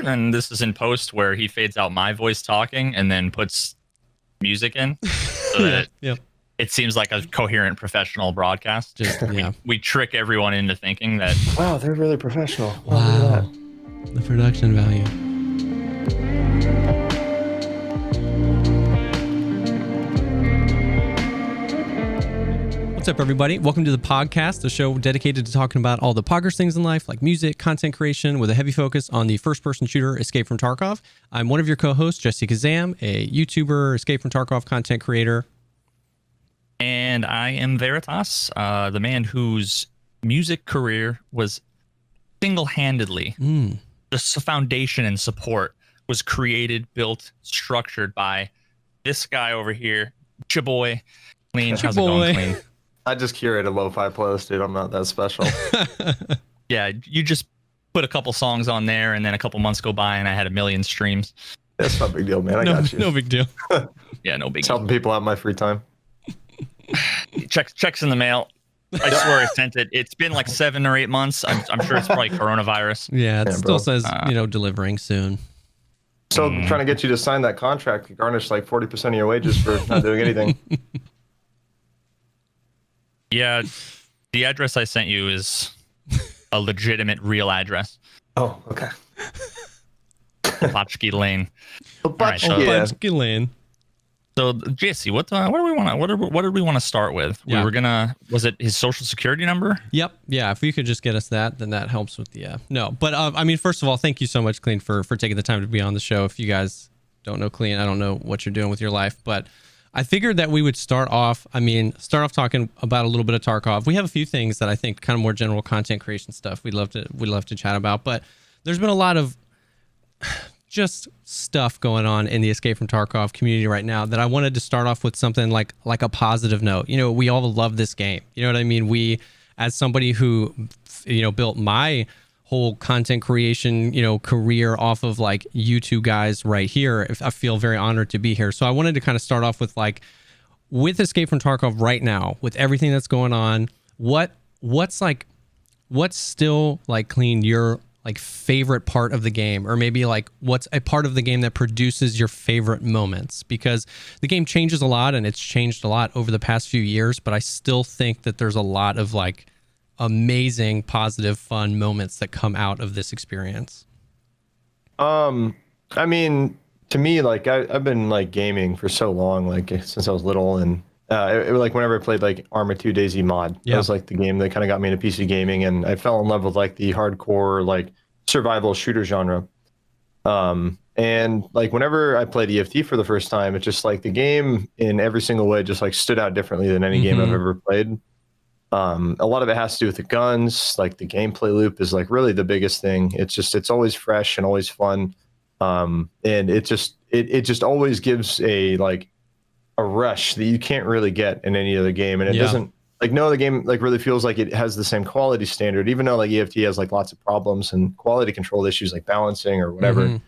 and this is in post where he fades out my voice talking and then puts music in so that it seems like a coherent professional broadcast. We trick everyone into thinking that wow, they're really professional. Wow, the production value. What's up, everybody? Welcome to the PogCast, a show dedicated to talking about all the poggers things in life, like music, content creation, with a heavy focus on the first-person shooter Escape from Tarkov. I'm one of your co-hosts, Jessekazam, a YouTuber, Escape from Tarkov content creator. And I am Veritas, the man whose music career was single-handedly, the foundation and support was created, built, structured by this guy over here, Chaboy. Klean, how's it going, Klean? I just curate a lo-fi playlist, dude. I'm not that special. Yeah, you just put a couple songs on there, and then a couple months go by, and I had 1 million streams. That's not a big deal, man. I got you. No big deal. Yeah, no big deal. Helping helping people out in my free time. Checks in the mail. I swear I sent it. It's been like 7 or 8 months. I'm sure it's probably coronavirus. Yeah, it still says, delivering soon. Still trying to get you to sign that contract to garnish like 40% of your wages for not doing anything. Yeah, the address I sent you is a legitimate real address. Oh, okay. Popotchki Lane. Popotchki Lane. So, JC, what did we want to start with? Yeah. We were gonna. Was it his social security number? Yep. Yeah. If you could just get us that, then that helps with the. No, but I mean, first of all, thank you so much, Klean, for taking the time to be on the show. If you guys don't know Klean, I don't know what you're doing with your life, but I figured that we would start off talking about a little bit of Tarkov. We have a few things that I think kind of more general content creation stuff we'd love to chat about, but there's been a lot of just stuff going on in the Escape from Tarkov community right now that I wanted to start off with something like a positive note. You know, we all love this game. You know what I mean? We, as somebody who, built my whole content creation, career off of like you two guys right here, I feel very honored to be here. So I wanted to kind of start off with with Escape from Tarkov right now, with everything that's going on, what's still like Klean your like favorite part of the game, or maybe like what's a part of the game that produces your favorite moments? Because the game changes a lot, and it's changed a lot over the past few years, but I still think that there's a lot of like amazing, positive, fun moments that come out of this experience. I mean, to me, like I've been like gaming for so long, like since I was little, and it was like whenever I played like Arma 2 DayZ mod, that was like the game that kind of got me into PC gaming, and I fell in love with like the hardcore like survival shooter genre. And like whenever I played EFT for the first time, it's just like the game in every single way just like stood out differently than any game I've ever played. A lot of it has to do with the guns, like the gameplay loop is like really the biggest thing. It's always fresh and always fun. And it just always gives a rush that you can't really get in any other game. And it doesn't, like, no other game like really feels like it has the same quality standard, even though like EFT has like lots of problems and quality control issues like balancing or whatever.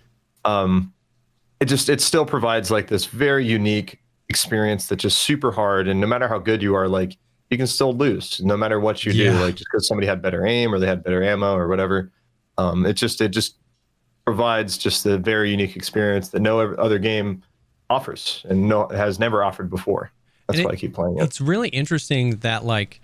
It still provides like this very unique experience that's just super hard. And no matter how good you are, like you can still lose no matter what you do, like just because somebody had better aim or they had better ammo or whatever. It just provides just a very unique experience that no other game offers and has never offered before. That's why I keep playing it. It's really interesting that like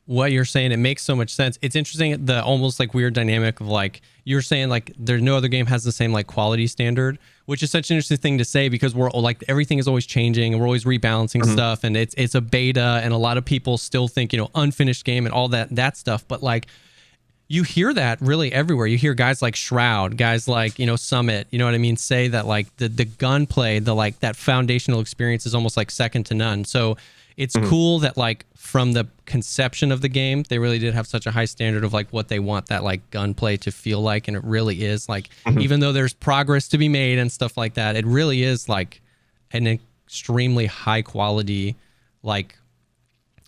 what you're saying, it makes so much sense. It's interesting, the almost like weird dynamic of like you're saying like there's no other game has the same like quality standard, which is such an interesting thing to say because we're like everything is always changing and we're always rebalancing stuff, and it's a beta, and a lot of people still think unfinished game and all that stuff, but like you hear that really everywhere. You hear guys like Shroud, guys like, Summit, you know what I mean, say that like the gunplay, the like that foundational experience is almost like second to none. So it's cool that like from the conception of the game, they really did have such a high standard of like what they want that like gunplay to feel like. And it really is like, even though there's progress to be made and stuff like that, it really is like an extremely high quality like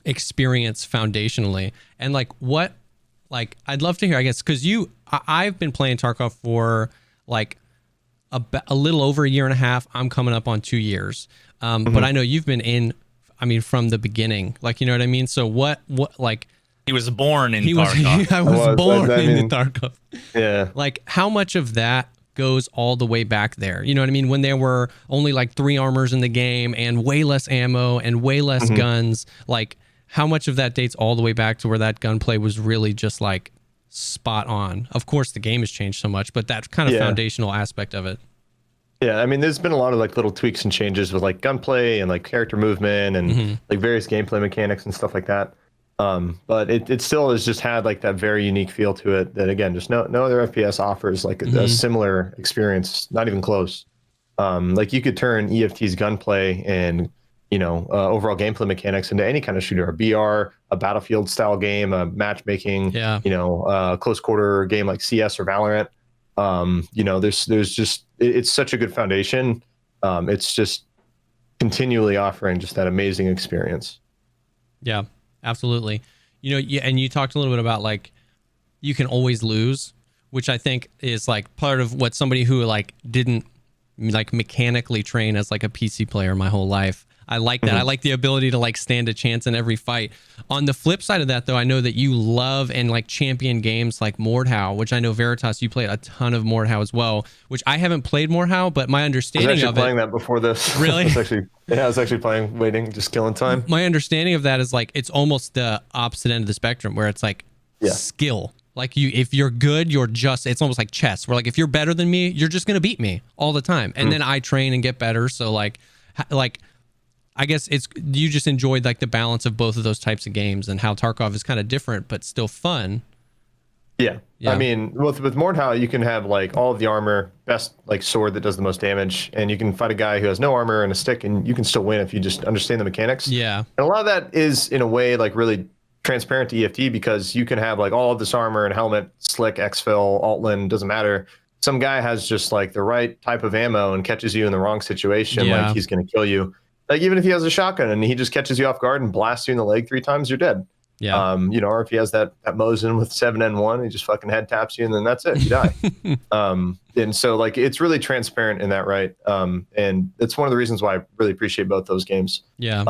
experience foundationally. And like what, like, I'd love to hear, I guess, because I've been playing Tarkov for like a little over a year and a half. I'm coming up on 2 years. But I know you've been in, I mean, from the beginning, like, you know what I mean? So what like, He was born in He was. Tarkov. I was born I in mean, the Tarkov. Yeah. Like, how much of that goes all the way back there? You know what I mean? When there were only like 3 armors in the game and way less ammo and way less guns, like how much of that dates all the way back to where that gunplay was really just like spot on? Of course, the game has changed so much, but that kind of foundational aspect of it. Yeah, I mean, there's been a lot of like little tweaks and changes with like gunplay and like character movement and like various gameplay mechanics and stuff like that. But it still has just had like that very unique feel to it that, again, just no other FPS offers like a similar experience, not even close. Like you could turn EFT's gunplay and, you know, overall gameplay mechanics into any kind of shooter, a BR, a Battlefield style game, a matchmaking, you know, close quarter game like CS or Valorant. You know, there's just, it's such a good foundation. It's just continually offering just that amazing experience. Yeah, absolutely. You know, and you talked a little bit about like, you can always lose, which I think is like part of what somebody who like didn't like mechanically train as like a PC player my whole life. I like that. I like the ability to like stand a chance in every fight. On the flip side of that, though, I know that you love and like champion games like Mordhau, which I know Veritas, you played a ton of Mordhau as well, which I haven't played Mordhau, but my understanding I was actually of playing that before this. Really? I was actually playing, waiting, just killing time. My understanding of that is like, it's almost the opposite end of the spectrum where it's like skill. Like if you're good, it's almost like chess where like, if you're better than me, you're just going to beat me all the time. And then I train and get better. So like, I guess you just enjoyed like the balance of both of those types of games and how Tarkov is kind of different, but still fun. Yeah. I mean, with Mordhau, you can have like all of the armor, best like sword that does the most damage, and you can fight a guy who has no armor and a stick, and you can still win if you just understand the mechanics. Yeah. And a lot of that is in a way like really transparent to EFT because you can have like all of this armor and helmet, slick, exfil, altland, doesn't matter. Some guy has just like the right type of ammo and catches you in the wrong situation, like he's going to kill you. Like even if he has a shotgun and he just catches you off guard and blasts you in the leg 3 times, you're dead. Yeah. You know, or if he has that Mosin with 7N1, he just fucking head taps you and then that's it. You die. And so like it's really transparent in that, right? And it's one of the reasons why I really appreciate both those games. Yeah.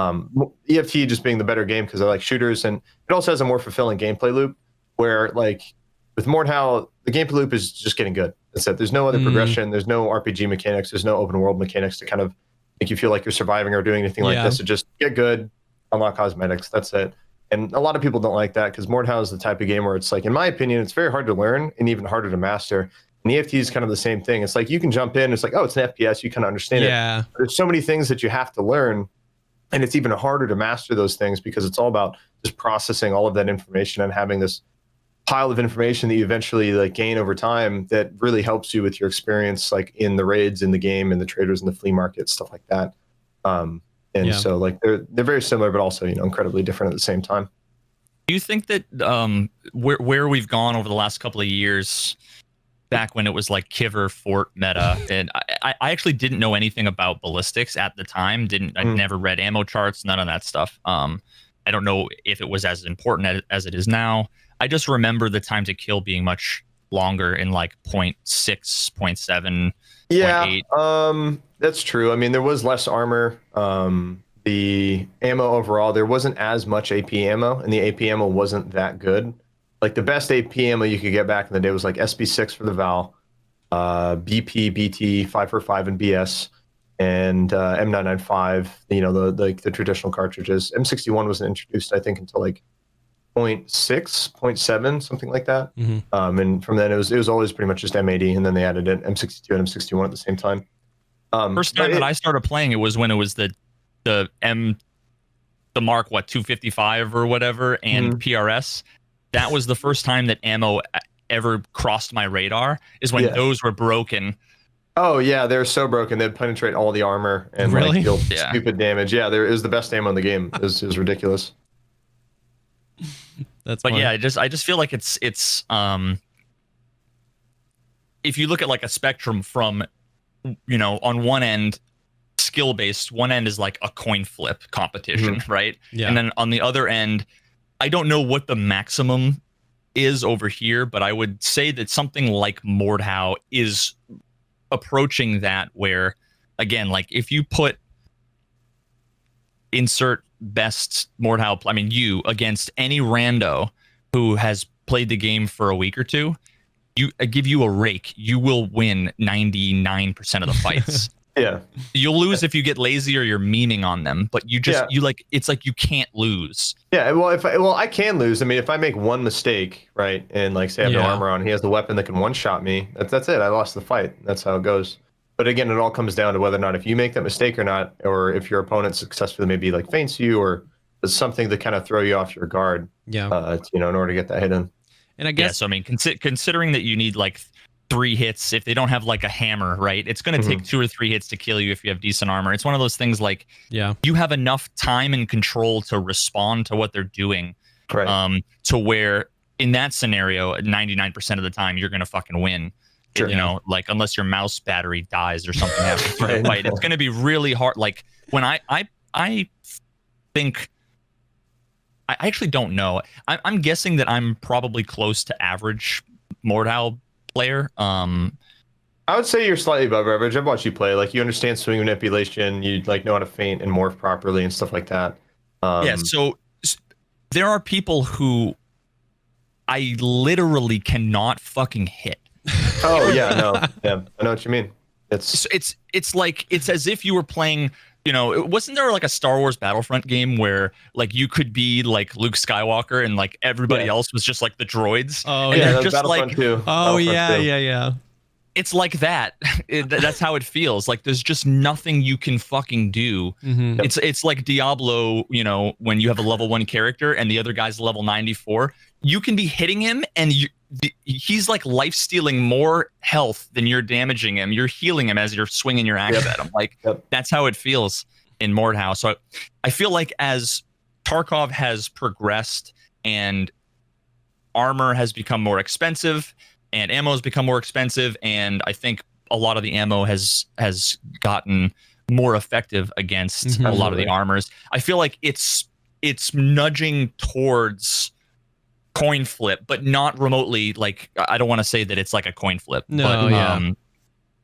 EFT just being the better game because I like shooters, and it also has a more fulfilling gameplay loop where like with Mordhau, the gameplay loop is just getting good. That's it. There's no other progression. There's no RPG mechanics. There's no open world mechanics to kind of make you feel like you're surviving or doing anything like this. So just get good, unlock cosmetics. That's it. And a lot of people don't like that because Mordhau is the type of game where it's like, in my opinion, it's very hard to learn and even harder to master. And EFT is kind of the same thing. It's like you can jump in. It's like, oh, it's an FPS. You kind of understand it. But there's so many things that you have to learn. And it's even harder to master those things because it's all about just processing all of that information and having this pile of information that you eventually like gain over time that really helps you with your experience, like in the raids, in the game, in the traders, in the flea market, stuff like that. So like they're very similar, but also, you know, incredibly different at the same time. Do you think that where we've gone over the last couple of years, back when it was like Kiver Fort meta, and I actually didn't know anything about ballistics at the time. I never read ammo charts, none of that stuff. I don't know if it was as important as it is now. I just remember the time to kill being much longer in like 0.6, 0.7, 0.8. That's true. I mean, there was less armor. The ammo overall, there wasn't as much AP ammo, and the AP ammo wasn't that good. Like the best AP ammo you could get back in the day was like SB6 for the Val, BP, BT, 545, and BS, and M995. You know, the traditional cartridges. M61 wasn't introduced, I think, until like 0.6, 0.7, something like that. And from then it was always pretty much just M80, and then they added in M62 and M61 at the same time. First time that I started playing it was when it was the Mark 255 or whatever, and PRS. That was the first time that ammo ever crossed my radar, is when those were broken. Oh yeah, they're so broken. They'd penetrate all the armor and like deal stupid damage. Yeah, it was the best ammo in the game. It was ridiculous. That's but funny. yeah, I just feel like it's if you look at like a spectrum from, you know, on one end skill based, one end is like a coin flip competition, right? And then on the other end, I don't know what the maximum is over here, but I would say that something like Mordhau is approaching that, where again, like if you put insert best Mordhau, I mean, you against any rando who has played the game for a week or two, I give you a rake, you will win 99% of the fights. Yeah. You'll lose if you get lazy or you're memeing on them, but it's like you can't lose. Yeah, well, I can lose. I mean, if I make one mistake, right, and like say I have no armor on, he has the weapon that can one-shot me. That's it. I lost the fight. That's how it goes. But again, it all comes down to whether or not if you make that mistake or not, or if your opponent successfully maybe like feints you or does something to kind of throw you off your guard. Yeah. In order to get that hit in. And I guess so. I mean, considering that you need like 3 hits, if they don't have like a hammer, right? It's going to take 2 or 3 hits to kill you if you have decent armor. It's one of those things like you have enough time and control to respond to what they're doing, right? To where in that scenario, 99% of the time you're going to fucking win. Sure. You know, like unless your mouse battery dies or something happens to the fight, it's going to be really hard. Like when I think. I actually don't know. I'm guessing that I'm probably close to average Mordhau player. I would say you're slightly above average. I've watched you play. Like you understand swing manipulation. You like know how to feint and morph properly and stuff like that. So there are people who I literally cannot fucking hit. Oh yeah, no, yeah, I know what you mean. It's like it's as if you were playing. You know, wasn't there like a Star Wars Battlefront game where like you could be like Luke Skywalker and like everybody else was just like the droids? Oh and yeah, just like yeah. It's like that. That's how it feels. Like there's just nothing you can fucking do. Mm-hmm. It's like Diablo. You know, when you have a level 1 character and the other guy's level 94, you can be hitting him and he's like life stealing more health than you're damaging him. You're healing him as you're swinging your axe at him. Like that's how it feels in Mordhau. So I feel like as Tarkov has progressed and armor has become more expensive and ammo has become more expensive, and I think a lot of the ammo has gotten more effective against a lot of the armors. I feel like it's nudging towards coin flip, but not remotely. Like I don't want to say that it's like a coin flip.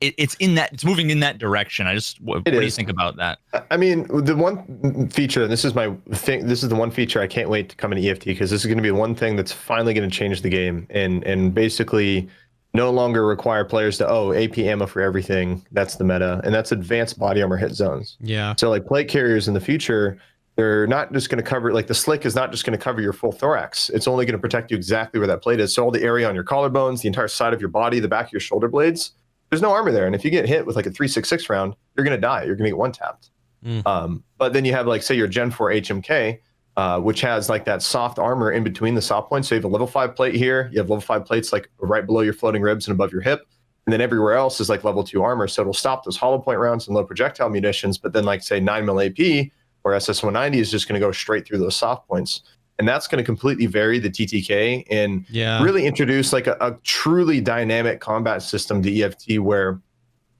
It's moving in that direction. What do you think about that? I mean, the one feature, this is the one feature I can't wait to come in EFT, because this is going to be one thing that's finally going to change the game and basically no longer require players to AP ammo for everything. That's the meta, and that's advanced body armor hit zones. Yeah. So like plate carriers in the future, they're not just going to cover, like the slick is not just going to cover your full thorax. It's only going to protect you exactly where that plate is. So all the area on your collarbones, the entire side of your body, the back of your shoulder blades, there's no armor there. And if you get hit with like a 3.66 round, you're going to die. You're going to get one tapped. But then you have like, say your Gen 4 HMK, which has like that soft armor in between the soft points. So you have a level 5 plate here. You have level 5 plates like right below your floating ribs and above your hip. And then everywhere else is like level 2 armor. So it'll stop those hollow point rounds and low projectile munitions. But then like say 9mm AP, or SS190 is just going to go straight through those soft points. And that's going to completely vary the TTK and really introduce like a truly dynamic combat system to EFT, where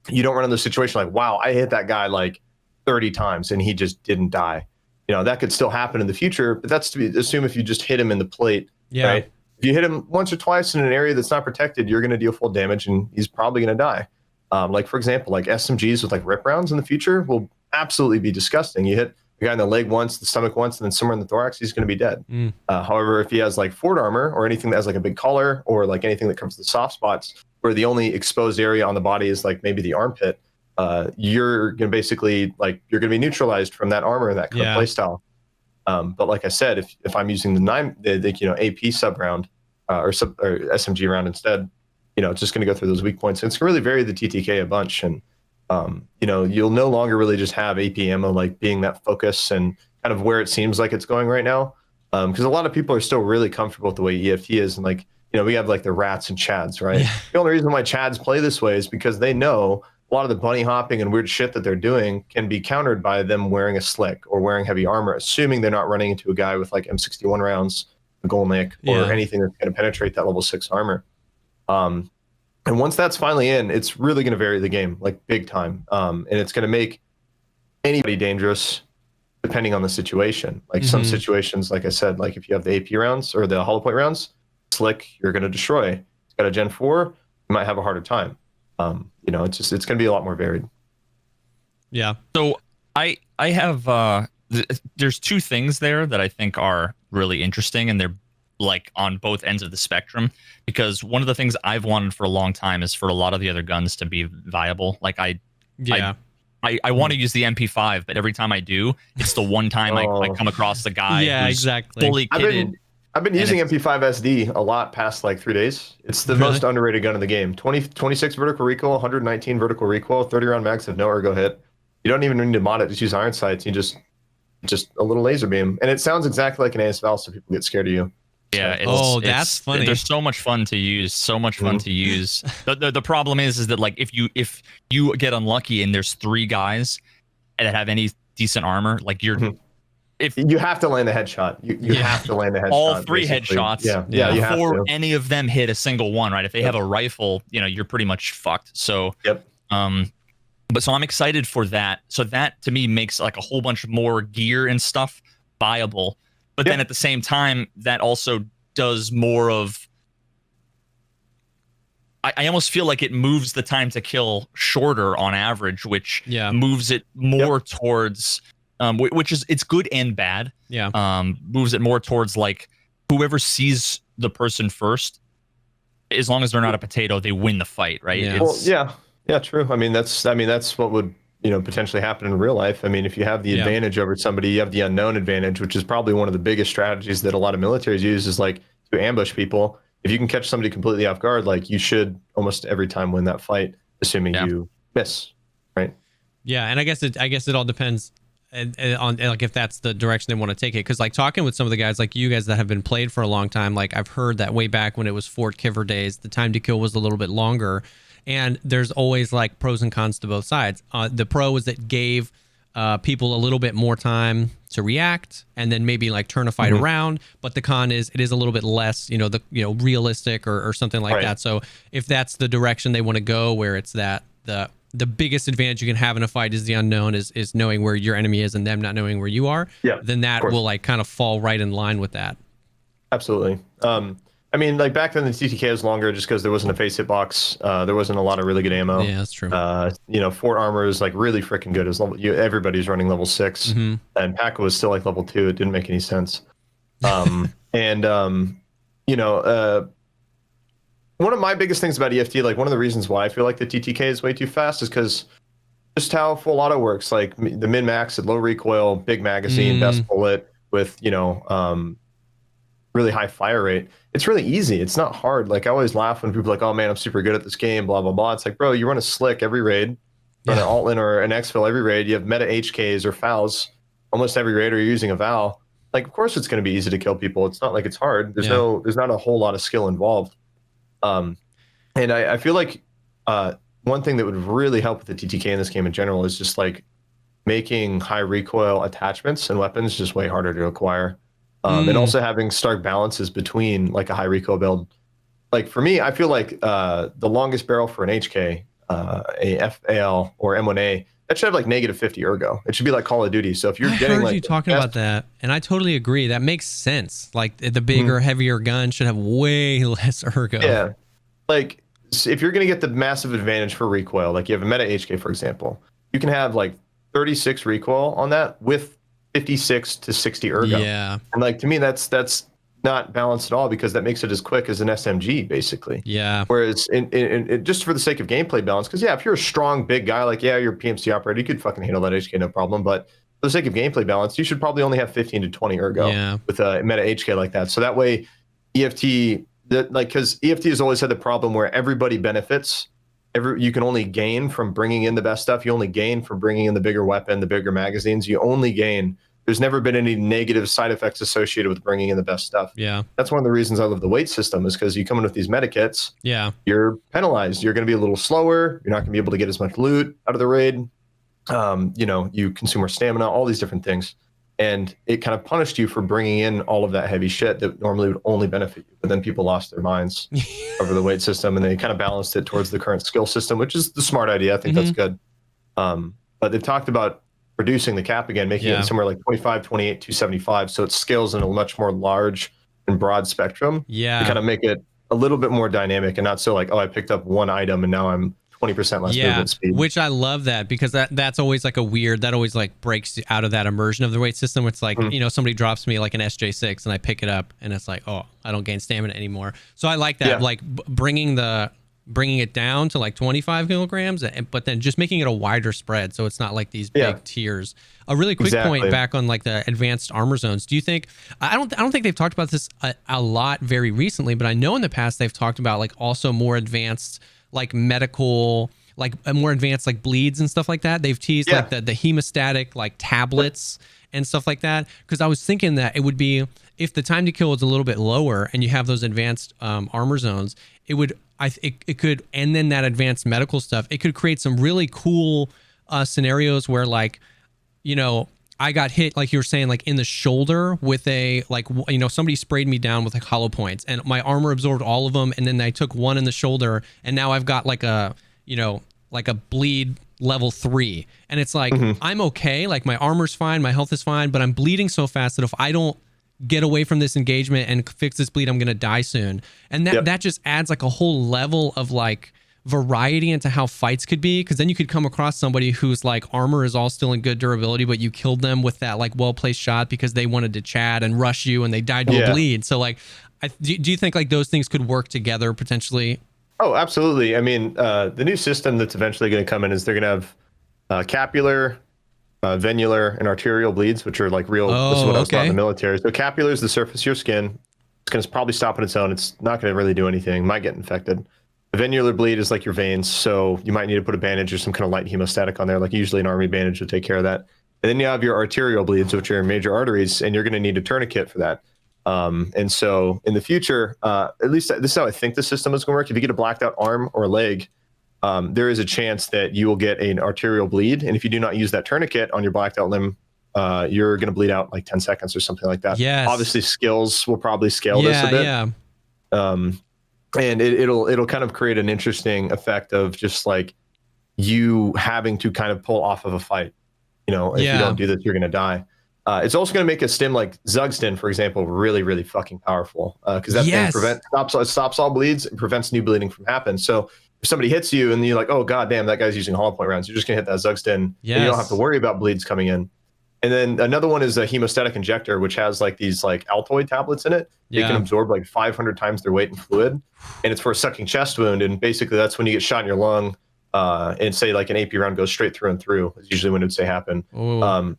you don't run into the situation like, wow, I hit that guy like 30 times and he just didn't die. You know, that could still happen in the future, but that's to assume if you just hit him in the plate, right? If you hit him once or twice in an area that's not protected, you're going to deal full damage and he's probably going to die. Like, for example, like SMGs with like rip rounds in the future will absolutely be disgusting. You hit the guy in the leg once, the stomach once, and then somewhere in the thorax, he's going to be dead. However, if he has like forward armor or anything that has like a big collar or like anything that covers the soft spots where the only exposed area on the body is like maybe the armpit, you're going to basically like, you're going to be neutralized from that armor and that kind of play style. But like I said, if I'm using the AP sub round or SMG round instead, it's just going to go through those weak points. And it's going to really vary the TTK a bunch. And you'll no longer really just have AP ammo like being that focus and kind of where it seems like it's going right now. Because a lot of people are still really comfortable with the way EFT is. And like, we have like the rats and chads, right? Yeah. The only reason why chads play this way is because they know a lot of the bunny hopping and weird shit that they're doing can be countered by them wearing a slick or wearing heavy armor, assuming they're not running into a guy with like M61 rounds, a Golnick, or anything that's going to penetrate that level 6 armor. And once that's finally in, it's really going to vary the game, like big time. And it's going to make anybody dangerous depending on the situation. Like some situations, like I said, like if you have the AP rounds or the hollow point rounds, slick, you're going to destroy. It's got a Gen 4, you might have a harder time. It's going to be a lot more varied. Yeah. So I have, there's two things there that I think are really interesting, and they're like on both ends of the spectrum, because one of the things I've wanted for a long time is for a lot of the other guns to be viable. Like I want to use the MP5, but every time I do, it's the one time I come across the guy who's fully kitted. I've been using MP5 SD a lot past like 3 days. It's the most underrated gun in the game. 26 vertical recoil, 119 vertical recoil, 30 round mags have no ergo hit. You don't even need to mod it. Just use iron sights. You just a little laser beam, and it sounds exactly like an ASVAL, so people get scared of you. Yeah. That's funny. They're so much fun to use. So much fun to use. The problem is that like if you get unlucky and there's 3 guys that have any decent armor, like you're. If you have to land the headshot, you have to land the headshot. All 3 basically. headshots, before any of them hit a single one, right? If they have a rifle, you're pretty much fucked. So, but so I'm excited for that. So that to me makes like a whole bunch more gear and stuff viable. But then at the same time, that also does more of. I almost feel like it moves the time to kill shorter on average, which moves it more towards. Which is it's good and bad. Moves it more towards like whoever sees the person first, as long as they're not a potato, they win the fight, right? True. I mean that's what would potentially happen in real life. I mean, if you have the advantage over somebody, you have the unknown advantage, which is probably one of the biggest strategies that a lot of militaries use, is like to ambush people. If you can catch somebody completely off guard, like you should almost every time win that fight, assuming you miss, right? Yeah, and I guess it all depends. And on like if that's the direction they want to take it, because like talking with some of the guys like you guys that have been played for a long time, like I've heard that way back when it was Fort Kiver days, the time to kill was a little bit longer, and there's always like pros and cons to both sides. The pro is that gave people a little bit more time to react and then maybe like turn a fight around, but the con is it is a little bit less realistic or something like that. So if that's the direction they want to go, where it's that the biggest advantage you can have in a fight is the unknown, is knowing where your enemy is and them not knowing where you are, then that will like kind of fall right in line with that. Absolutely. I mean, like back then the TTK was longer just because there wasn't a face hitbox. There wasn't a lot of really good ammo. Yeah, that's true. Fort armor is like really freaking good. As everybody's running level 6, and Paco was still like level 2. It didn't make any sense. One of my biggest things about EFT, like one of the reasons why I feel like the TTK is way too fast, is because just how full auto works. Like the min max at low recoil, big magazine, best bullet with really high fire rate. It's really easy. It's not hard. Like I always laugh when people are like, "Oh man, I'm super good at this game." Blah blah blah. It's like, bro, you run a slick every raid, run an alt-in or an exfil every raid. You have meta HKs or FALs. Almost every raid, or you're using a VAL. Like of course it's going to be easy to kill people. It's not like it's hard. There's not a whole lot of skill involved. And I feel like one thing that would really help with the TTK in this game in general is just like making high recoil attachments and weapons just way harder to acquire. And also having stark balances between like a high recoil build. Like for me, I feel like the longest barrel for an HK, a FAL or M1A, that should have like negative 50 ergo. It should be like Call of Duty. So if you're getting like you talking about that, and I totally agree. That makes sense. Like the bigger, heavier gun should have way less ergo. Yeah. Like if you're going to get the massive advantage for recoil, like you have a meta HK, for example, you can have like 36 recoil on that with 56 to 60 ergo. Yeah. And like to me, that's not balanced at all, because that makes it as quick as an SMG basically. Yeah. Whereas in just for the sake of gameplay balance, because if you're a strong big guy, like you're a PMC operator, you could fucking handle that HK no problem. But for the sake of gameplay balance, you should probably only have 15 to 20 ergo with a meta HK like that. So that way EFT, because EFT has always had the problem where everybody benefits. You can only gain from bringing in the best stuff. You only gain from bringing in the bigger weapon, the bigger magazines. You only gain. There's never been any negative side effects associated with bringing in the best stuff. Yeah. That's one of the reasons I love the weight system, is because you come in with these meta kits. Yeah. You're penalized. You're going to be a little slower. You're not going to be able to get as much loot out of the raid. You consume more stamina, all these different things. And it kind of punished you for bringing in all of that heavy shit that normally would only benefit you. But then people lost their minds over the weight system, and they kind of balanced it towards the current skill system, which is the smart idea. I think that's good. But they've talked about reducing the cap again, making it somewhere like 25, 28, 275. So it scales in a much more large and broad spectrum. Yeah. To kind of make it a little bit more dynamic and not so like, oh, I picked up one item and now I'm 20% less movement speed. Which I love that, because that's always like that always like breaks out of that immersion of the weight system. It's like, somebody drops me like an SJ6 and I pick it up and it's like, oh, I don't gain stamina anymore. So I like that, like bringing it down to like 25 kilograms, but then just making it a wider spread, so it's not like these big tiers. A really quick point back on like the advanced armor zones. Do you think, I don't think they've talked about this a lot very recently, but I know in the past they've talked about like also more advanced like medical, like more advanced like bleeds and stuff like that. They've teased like the hemostatic like tablets and stuff like that, because I was thinking that it would be, if the time to kill is a little bit lower and you have those advanced armor zones, it could, and then that advanced medical stuff, it could create some really cool scenarios where, like, I got hit, like you were saying, like in the shoulder with somebody sprayed me down with like hollow points and my armor absorbed all of them. And then I took one in the shoulder and now I've got like a bleed level 3. And it's like, I'm okay. Like my armor's fine. My health is fine, but I'm bleeding so fast that if I don't get away from this engagement and fix this bleed, I'm going to die soon. And that just adds like a whole level of like variety into how fights could be, because then you could come across somebody whose like armor is all still in good durability, but you killed them with that like well-placed shot because they wanted to chat and rush you and they died to a bleed. So like, do you think like those things could work together potentially? Oh, absolutely. I mean, the new system that's eventually going to come in is they're going to have capular, venular, and arterial bleeds, which are like real. This is what I was taught in the military. So capular is the surface of your skin. It's going to probably stop on its own. It's not going to really do anything. Might get infected. The venular bleed is like your veins, so you might need to put a bandage or some kind of light hemostatic on there, like usually an army bandage would take care of that. And then you have your arterial bleeds, which are your major arteries, and you're going to need a tourniquet for that. And so in the future, at least this is how I think the system is going to work. If you get a blacked out arm or leg, there is a chance that you will get an arterial bleed. And if you do not use that tourniquet on your blacked out limb, you're going to bleed out like 10 seconds or something like that. Yes. Obviously, skills will probably scale this a bit. Yeah. And it'll kind of create an interesting effect of just like you having to kind of pull off of a fight. If you don't do this, you're going to die. It's also going to make a stim like Zugstin, for example, really, really fucking powerful, because that thing stops all bleeds and prevents new bleeding from happening. So if somebody hits you and you're like, oh, god damn, that guy's using hollow point rounds, you're just going to hit that Zugstin and you don't have to worry about bleeds coming in. And then another one is a hemostatic injector, which has like these like Altoid tablets in it. They can absorb like 500 times their weight in fluid, and it's for a sucking chest wound. And basically that's when you get shot in your lung, and say like an AP round goes straight through and through. Is usually when it would say happen.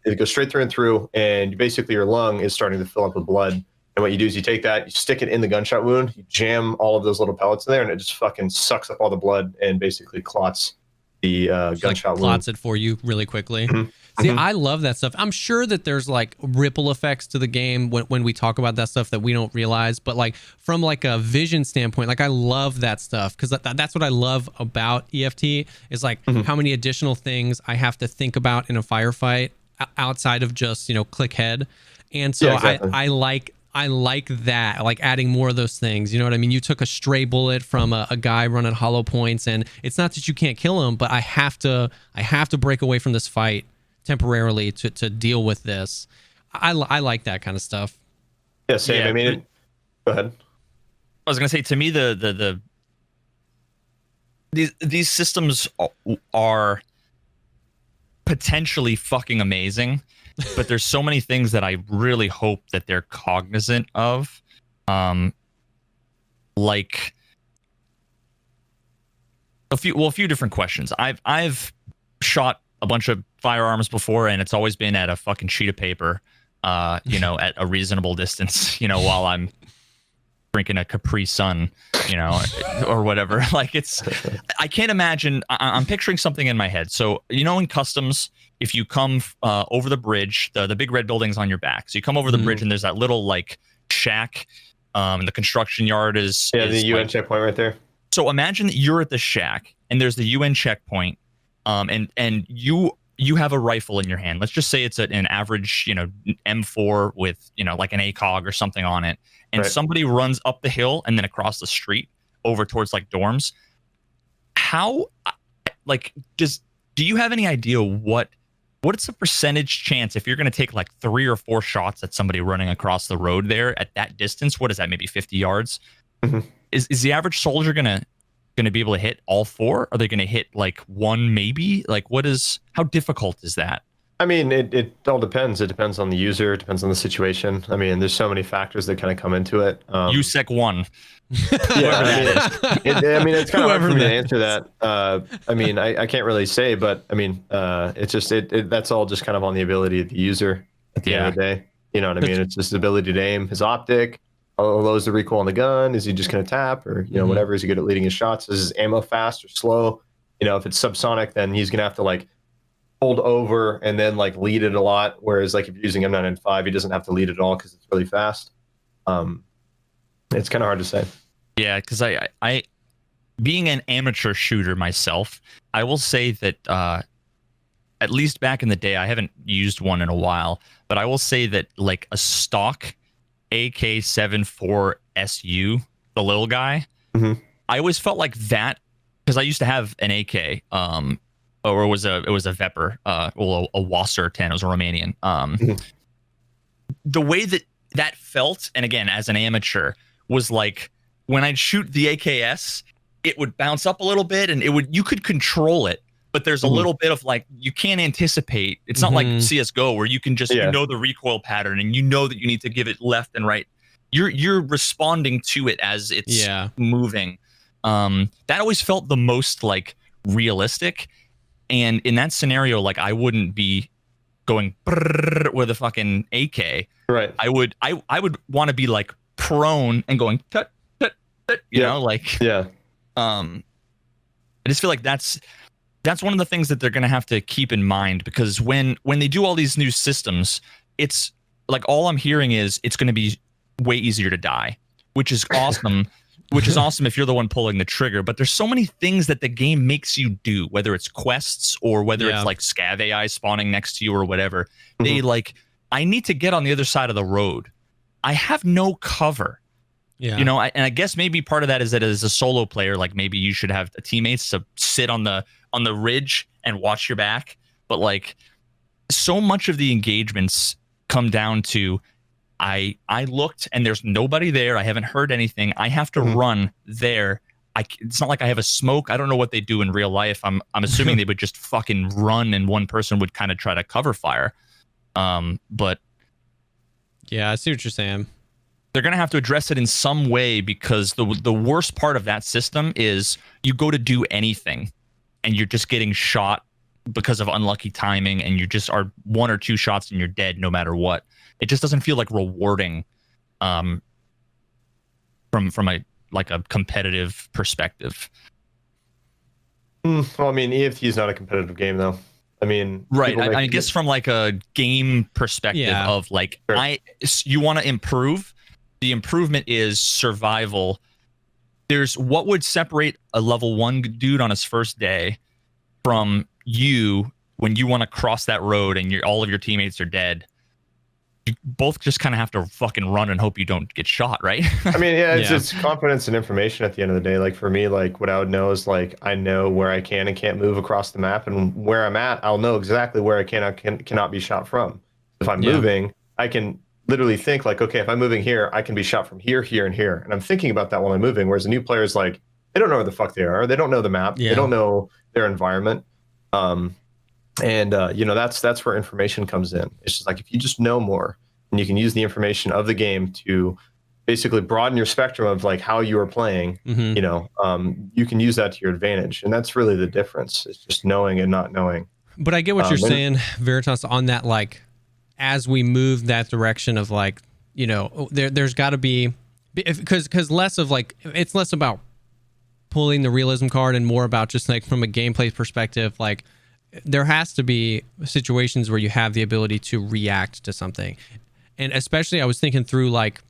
It goes straight through and through, and basically your lung is starting to fill up with blood. And what you do is you take that, you stick it in the gunshot wound, you jam all of those little pellets in there, and it just fucking sucks up all the blood and basically clots the gunshot wound. Clots it for you really quickly. See, I love that stuff. I'm sure that there's like ripple effects to the game when we talk about that stuff that we don't realize. But like from like a vision standpoint, like I love that stuff, because that's what I love about EFT is like how many additional things I have to think about in a firefight outside of just, click head. And so I like that, like adding more of those things. You know what I mean? You took a stray bullet from a guy running hollow points, and it's not that you can't kill him, but I have to break away from this fight temporarily to deal with this. I like that kind of stuff. Yeah, same. I mean, go ahead. I was gonna say, to me, these systems are potentially fucking amazing, but there's so many things that I really hope that they're cognizant of, like a few different questions. I've shot a bunch of firearms before, and it's always been at a fucking sheet of paper, at a reasonable distance, while I'm drinking a Capri Sun, or whatever. Like I can't imagine. I'm picturing something in my head. So, in customs, if you come over the bridge, the big red building's on your back. So you come over the bridge, and there's that little like shack. The construction yard is the UN checkpoint right there. So imagine that you're at the shack, and there's the UN checkpoint. And you have a rifle in your hand. Let's just say it's an average, M4 with, like an ACOG or something on it. And somebody runs up the hill and then across the street over towards like dorms. How, like, do you have any idea what's the percentage chance if you're going to take like 3 or 4 shots at somebody running across the road there at that distance? What is that? Maybe 50 yards? Is the average soldier going to going to be able to hit all 4? Are they going to hit like 1 maybe? Like how difficult is that? I mean, it all depends. It depends on the user. It depends on the situation. I mean, there's so many factors that kind of come into it. USEC 1. Yeah, I mean, it's kind of hard for me to answer that. I mean, I can't really say, but I mean, it's just that's all just kind of on the ability of the user at the end of the day. You know what I mean? It's just the ability to aim, his optic, how low is the recoil on the gun? Is he just going to tap, or whatever? Is he good at leading his shots? Is his ammo fast or slow? You know, if it's subsonic, then he's going to have to like hold over and then like lead it a lot. Whereas like if you're using M9N5, he doesn't have to lead it at all because it's really fast. It's kind of hard to say. Yeah, because I being an amateur shooter myself, I will say that at least back in the day, I haven't used one in a while, but I will say that like a stock AK-74 SU, the little guy, I always felt like that because I used to have an AK, or it was a Vepr, well, a Wasser 10, it was a Romanian. The way that felt, and again, as an amateur, was like when I'd shoot the AKS, it would bounce up a little bit and you could control it, but there's a little bit of like, you can't anticipate. It's not like CSGO where you can just, you know, the recoil pattern and you know that you need to give it left and right. You're responding to it as it's moving. That always felt the most like realistic. And in that scenario, like I wouldn't be going with a fucking AK. Right. I would want to be like prone and going tut, tut, tut, you know, like I just feel like that's one of the things that they're going to have to keep in mind, because when they do all these new systems, it's like all I'm hearing is it's going to be way easier to die, which is awesome. Which is awesome if you're the one pulling the trigger. But there's so many things that the game makes you do, whether it's quests or whether it's like scav AI spawning next to you or whatever. They like, I need to get on the other side of the road. I have no cover. Yeah. You know, and I guess maybe part of that is that as a solo player, like maybe you should have teammates to sit on the ridge and watch your back. But like so much of the engagements come down to I looked and there's nobody there. I haven't heard anything. I have to run there. It's not like I have a smoke. I don't know what they do in real life. I'm assuming they would just fucking run and one person would kind of try to cover fire. But yeah, I see what you're saying. They're going to have to address it in some way, because the worst part of that system is you go to do anything and you're just getting shot because of unlucky timing, and you just are 1 or 2 shots and you're dead no matter what. It just doesn't feel like rewarding from a competitive perspective. Well, I mean, EFT is not a competitive game, though. I mean, right. I guess from like a game perspective of like, you want to improve. The improvement is survival. There's what would separate a level 1 dude on his first day from you when you want to cross that road and all of your teammates are dead. You both just kind of have to fucking run and hope you don't get shot, right? I mean, it's confidence and information at the end of the day. Like for me, like what I would know is like I know where I can and can't move across the map, and where I'm at, I'll know exactly where I cannot be shot from. If I'm moving, I can literally think like, okay, if I'm moving here, I can be shot from here, here, and here. And I'm thinking about that while I'm moving. Whereas a new player is like, they don't know where the fuck they are. They don't know the map. They don't know their environment. That's where information comes in. It's just like if you just know more, and you can use the information of the game to basically broaden your spectrum of like how you are playing, you can use that to your advantage. And that's really the difference. It's just knowing and not knowing. But I get what you're saying, Veritas, on that, like, as we move that direction of like, there's got to be, because less of like, it's less about pulling the realism card and more about just like from a gameplay perspective, like there has to be situations where you have the ability to react to something. And especially I was thinking through like,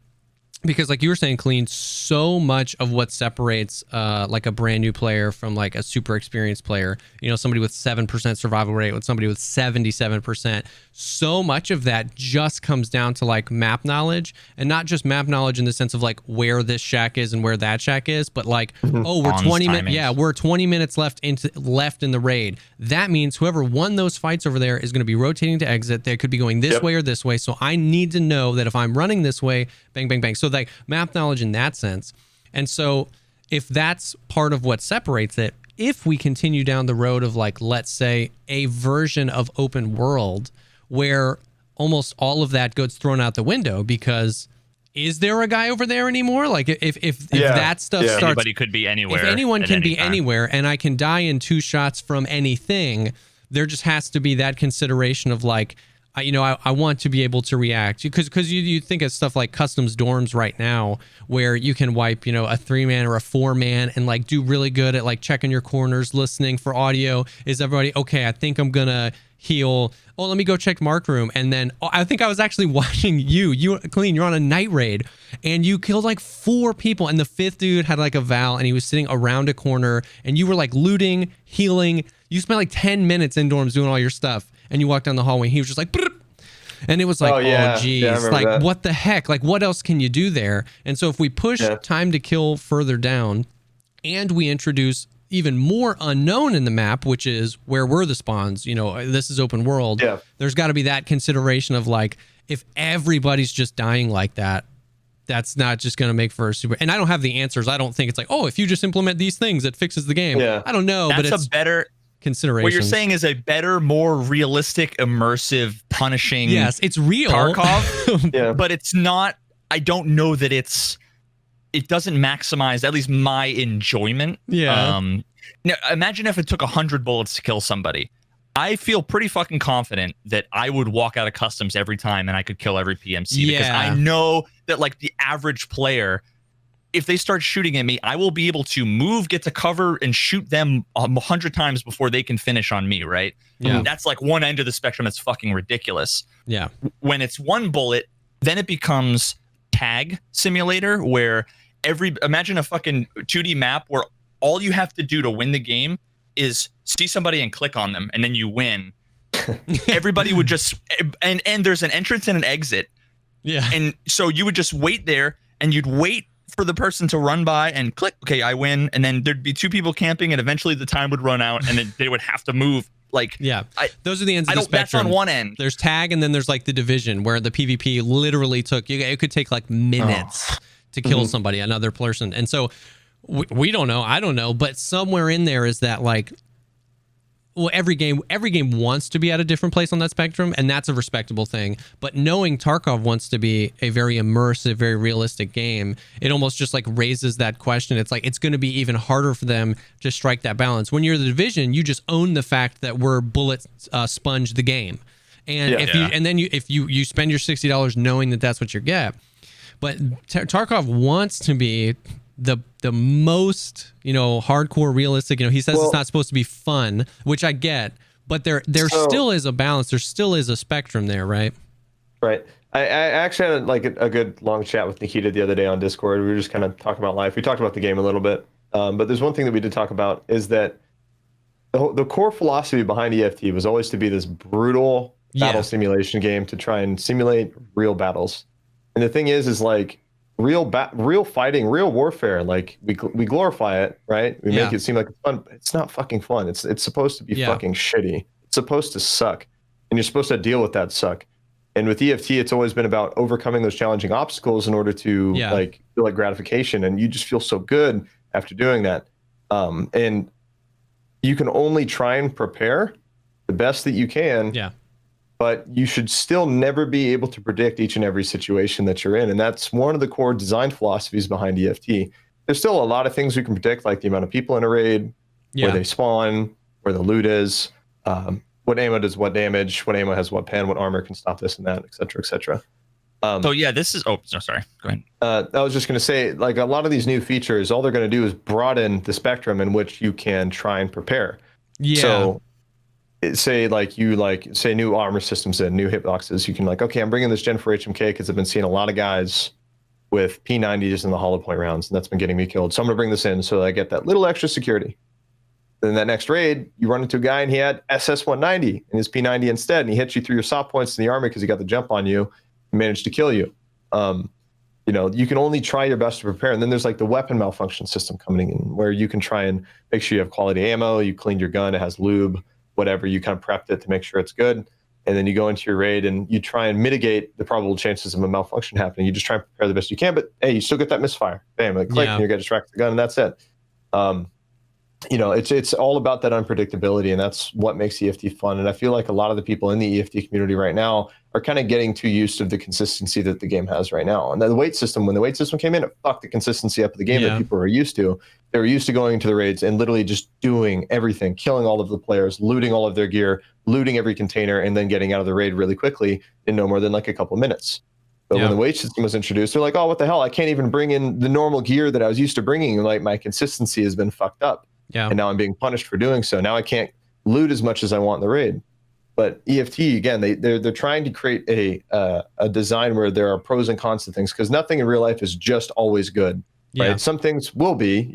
because like you were saying, Klean, so much of what separates like a brand new player from like a super experienced player, somebody with 7% survival rate with somebody with 77%, so much of that just comes down to like map knowledge, and not just map knowledge in the sense of like where this shack is and where that shack is, but like, we're 20 minutes. Yeah, we're 20 minutes left in the raid. That means whoever won those fights over there is going to be rotating to exit. They could be going this way or this way. So I need to know that if I'm running this way, bang, bang, bang. So like map knowledge in that sense. And so if that's part of what separates it, if we continue down the road of like, let's say, a version of open world where almost all of that gets thrown out the window, because is there a guy over there anymore? Like if that stuff starts, anybody could be anywhere. If anyone can be time. anywhere, and I can die in 2 shots from anything, there just has to be that consideration of like, I want to be able to react, because you think of stuff like customs dorms right now where you can wipe, a 3-man or a 4-man and like do really good at like checking your corners, listening for audio. Is everybody okay? I think I'm gonna heal. Oh, let me go check Mark room. And then I think I was actually watching you Klean, you're on a night raid and you killed like 4 people, and the 5th dude had like a Val and he was sitting around a corner and you were like looting, healing. You spent like 10 minutes in dorms doing all your stuff, and you walked down the hallway and he was just like, and it was like, oh geez, like that. What the heck? Like what else can you do there? And so if we push time to kill further down and we introduce even more unknown in the map, which is where were the spawns, this is open world. Yeah. There's got to be that consideration of like, if everybody's just dying like that, that's not just going to make for a super. And I don't have the answers. I don't think it's like, oh, if you just implement these things, it fixes the game. Yeah. I don't know, that's but it's a better consideration. What you're saying is a better, more realistic, immersive, punishing. Yes, it's real. Tarkov, but it's not. I don't know that it doesn't maximize at least my enjoyment. Yeah. Now imagine if it took 100 bullets to kill somebody. I feel pretty fucking confident that I would walk out of customs every time and I could kill every PMC, because I know that like the average player, if they start shooting at me, I will be able to move, get to cover, and shoot them 100 times before they can finish on me, right? Yeah. That's like one end of the spectrum that's fucking ridiculous. Yeah. When it's 1 bullet, then it becomes tag simulator, where imagine a fucking 2D map where all you have to do to win the game is see somebody and click on them, and then you win. Everybody would just, and there's an entrance and an exit. Yeah. And so you would just wait there, and you'd wait for the person to run by and click, okay, I win. And then there'd be 2 people camping, and eventually the time would run out, and then they would have to move. Like, those are the ends of the spectrum. That's on one end. There's tag, and then there's like the division, where the PvP literally it could take like minutes to kill somebody, another person. And so we don't know. I don't know. But somewhere in there is that like, well, every game wants to be at a different place on that spectrum, and that's a respectable thing. But knowing Tarkov wants to be a very immersive, very realistic game, it almost just like raises that question. It's like it's going to be even harder for them to strike that balance. When you're the division, you just own the fact that we're bullet sponge the game, and if you spend your $60 knowing that that's what you get. But Tarkov wants to be the most hardcore realistic. He says it's not supposed to be fun, which I get, but there still is a balance. There still is a spectrum there, right? Right. I actually had like a good long chat with Nikita the other day on Discord. We were just kind of talking about life. We talked about the game a little bit, but there's one thing that we did talk about is that the core philosophy behind EFT was always to be this brutal battle simulation game to try and simulate real battles. And the thing is like real fighting, real warfare. Like we glorify it, right? We make it seem like it's fun. But it's not fucking fun. It's supposed to be fucking shitty. It's supposed to suck, and you're supposed to deal with that suck. And with EFT, it's always been about overcoming those challenging obstacles in order to like feel like gratification, and you just feel so good after doing that. And you can only try and prepare the best that you can. Yeah. But you should still never be able to predict each and every situation that you're in. And that's one of the core design philosophies behind EFT. There's still a lot of things we can predict, like the amount of people in a raid, where they spawn, where the loot is, what ammo does what damage, what ammo has what pen, what armor can stop this and that, et cetera, et cetera. This is... Oh, no, sorry. Go ahead. I was just going to say, like, a lot of these new features, all they're going to do is broaden the spectrum in which you can try and prepare. Yeah. So... say new armor systems and new hitboxes, you can like, okay, I'm bringing this Gen 4 HMK because I've been seeing a lot of guys with P90s in the hollow point rounds, and that's been getting me killed. So I'm gonna bring this in so that I get that little extra security. Then that next raid, you run into a guy and he had SS190 and his P90 instead, and he hits you through your soft points in the armor because he got the jump on you and managed to kill you. You can only try your best to prepare. And then there's like the weapon malfunction system coming in, where you can try and make sure you have quality ammo, you cleaned your gun, it has lube, whatever, you kind of prepped it to make sure it's good. and then you go into your raid and you try and mitigate the probable chances of a malfunction happening. You just try and prepare the best you can, but hey, you still get that misfire. Bam, like click, and you get distracted the gun, and that's it. It's all about that unpredictability, and that's what makes EFT fun. And I feel like a lot of the people in the EFT community right now are kind of getting too used to the consistency that the game has right now. And the weight system, when the weight system came in, it fucked the consistency up of the game that people were used to. They were used to going into the raids and literally just doing everything, killing all of the players, looting all of their gear, looting every container, and then getting out of the raid really quickly in no more than like a couple minutes. But when the weight system was introduced, they're like, oh, what the hell? I can't even bring in the normal gear that I was used to bringing. Like, my consistency has been fucked up. Yeah. And now I'm being punished for doing so. Now I can't loot as much as I want in the raid. But EFT, again, they're trying to create a design where there are pros and cons to things, because nothing in real life is just always good. Right? Some things will be,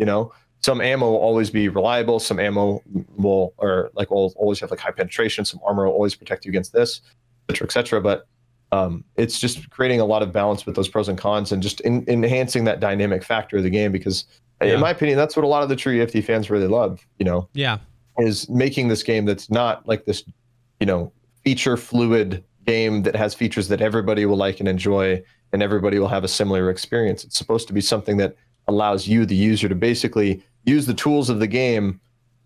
some ammo will always be reliable. Some ammo will always have like high penetration. Some armor will always protect you against this, et cetera, et cetera. But it's just creating a lot of balance with those pros and cons, and just enhancing that dynamic factor of the game, because in my opinion, that's what a lot of the true EFT fans really love, is making this game that's not like this, feature fluid game that has features that everybody will like and enjoy, and everybody will have a similar experience. It's supposed to be something that allows you, the user, to basically use the tools of the game,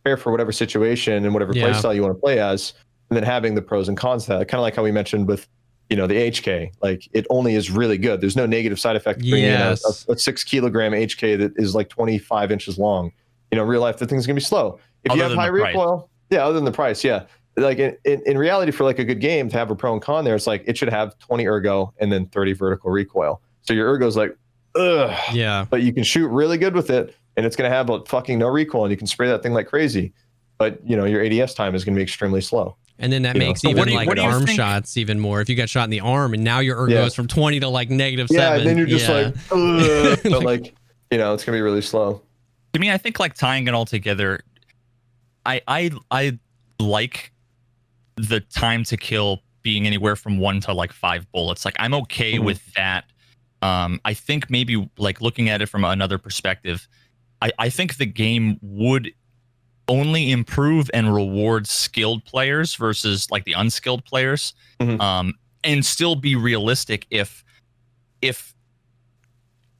prepare for whatever situation and whatever playstyle you want to play as, and then having the pros and cons of that. Kind of like how we mentioned with the HK, like it only is really good. There's no negative side effect to bringing in a 6 kilogram HK that is like 25 inches long. Real life, the thing's gonna be slow. If you have high recoil, other than the price, like in reality, for like a good game to have a pro and con there, it's like it should have 20 ergo and then 30 vertical recoil. So your ergo's like, ugh. But you can shoot really good with it, and it's gonna have a fucking no recoil, and you can spray that thing like crazy. But your ADS time is gonna be extremely slow. And then that makes even like arm shots even more. If you got shot in the arm and now your ergo goes from 20 to like -7. Yeah, and then you're just like, ugh. But like, it's going to be really slow. To me, I think like tying it all together, I like the time to kill being anywhere from 1 to like 5 bullets. Like, I'm okay with that. I think maybe like looking at it from another perspective, I think the game would only improve and reward skilled players versus like the unskilled players, and still be realistic if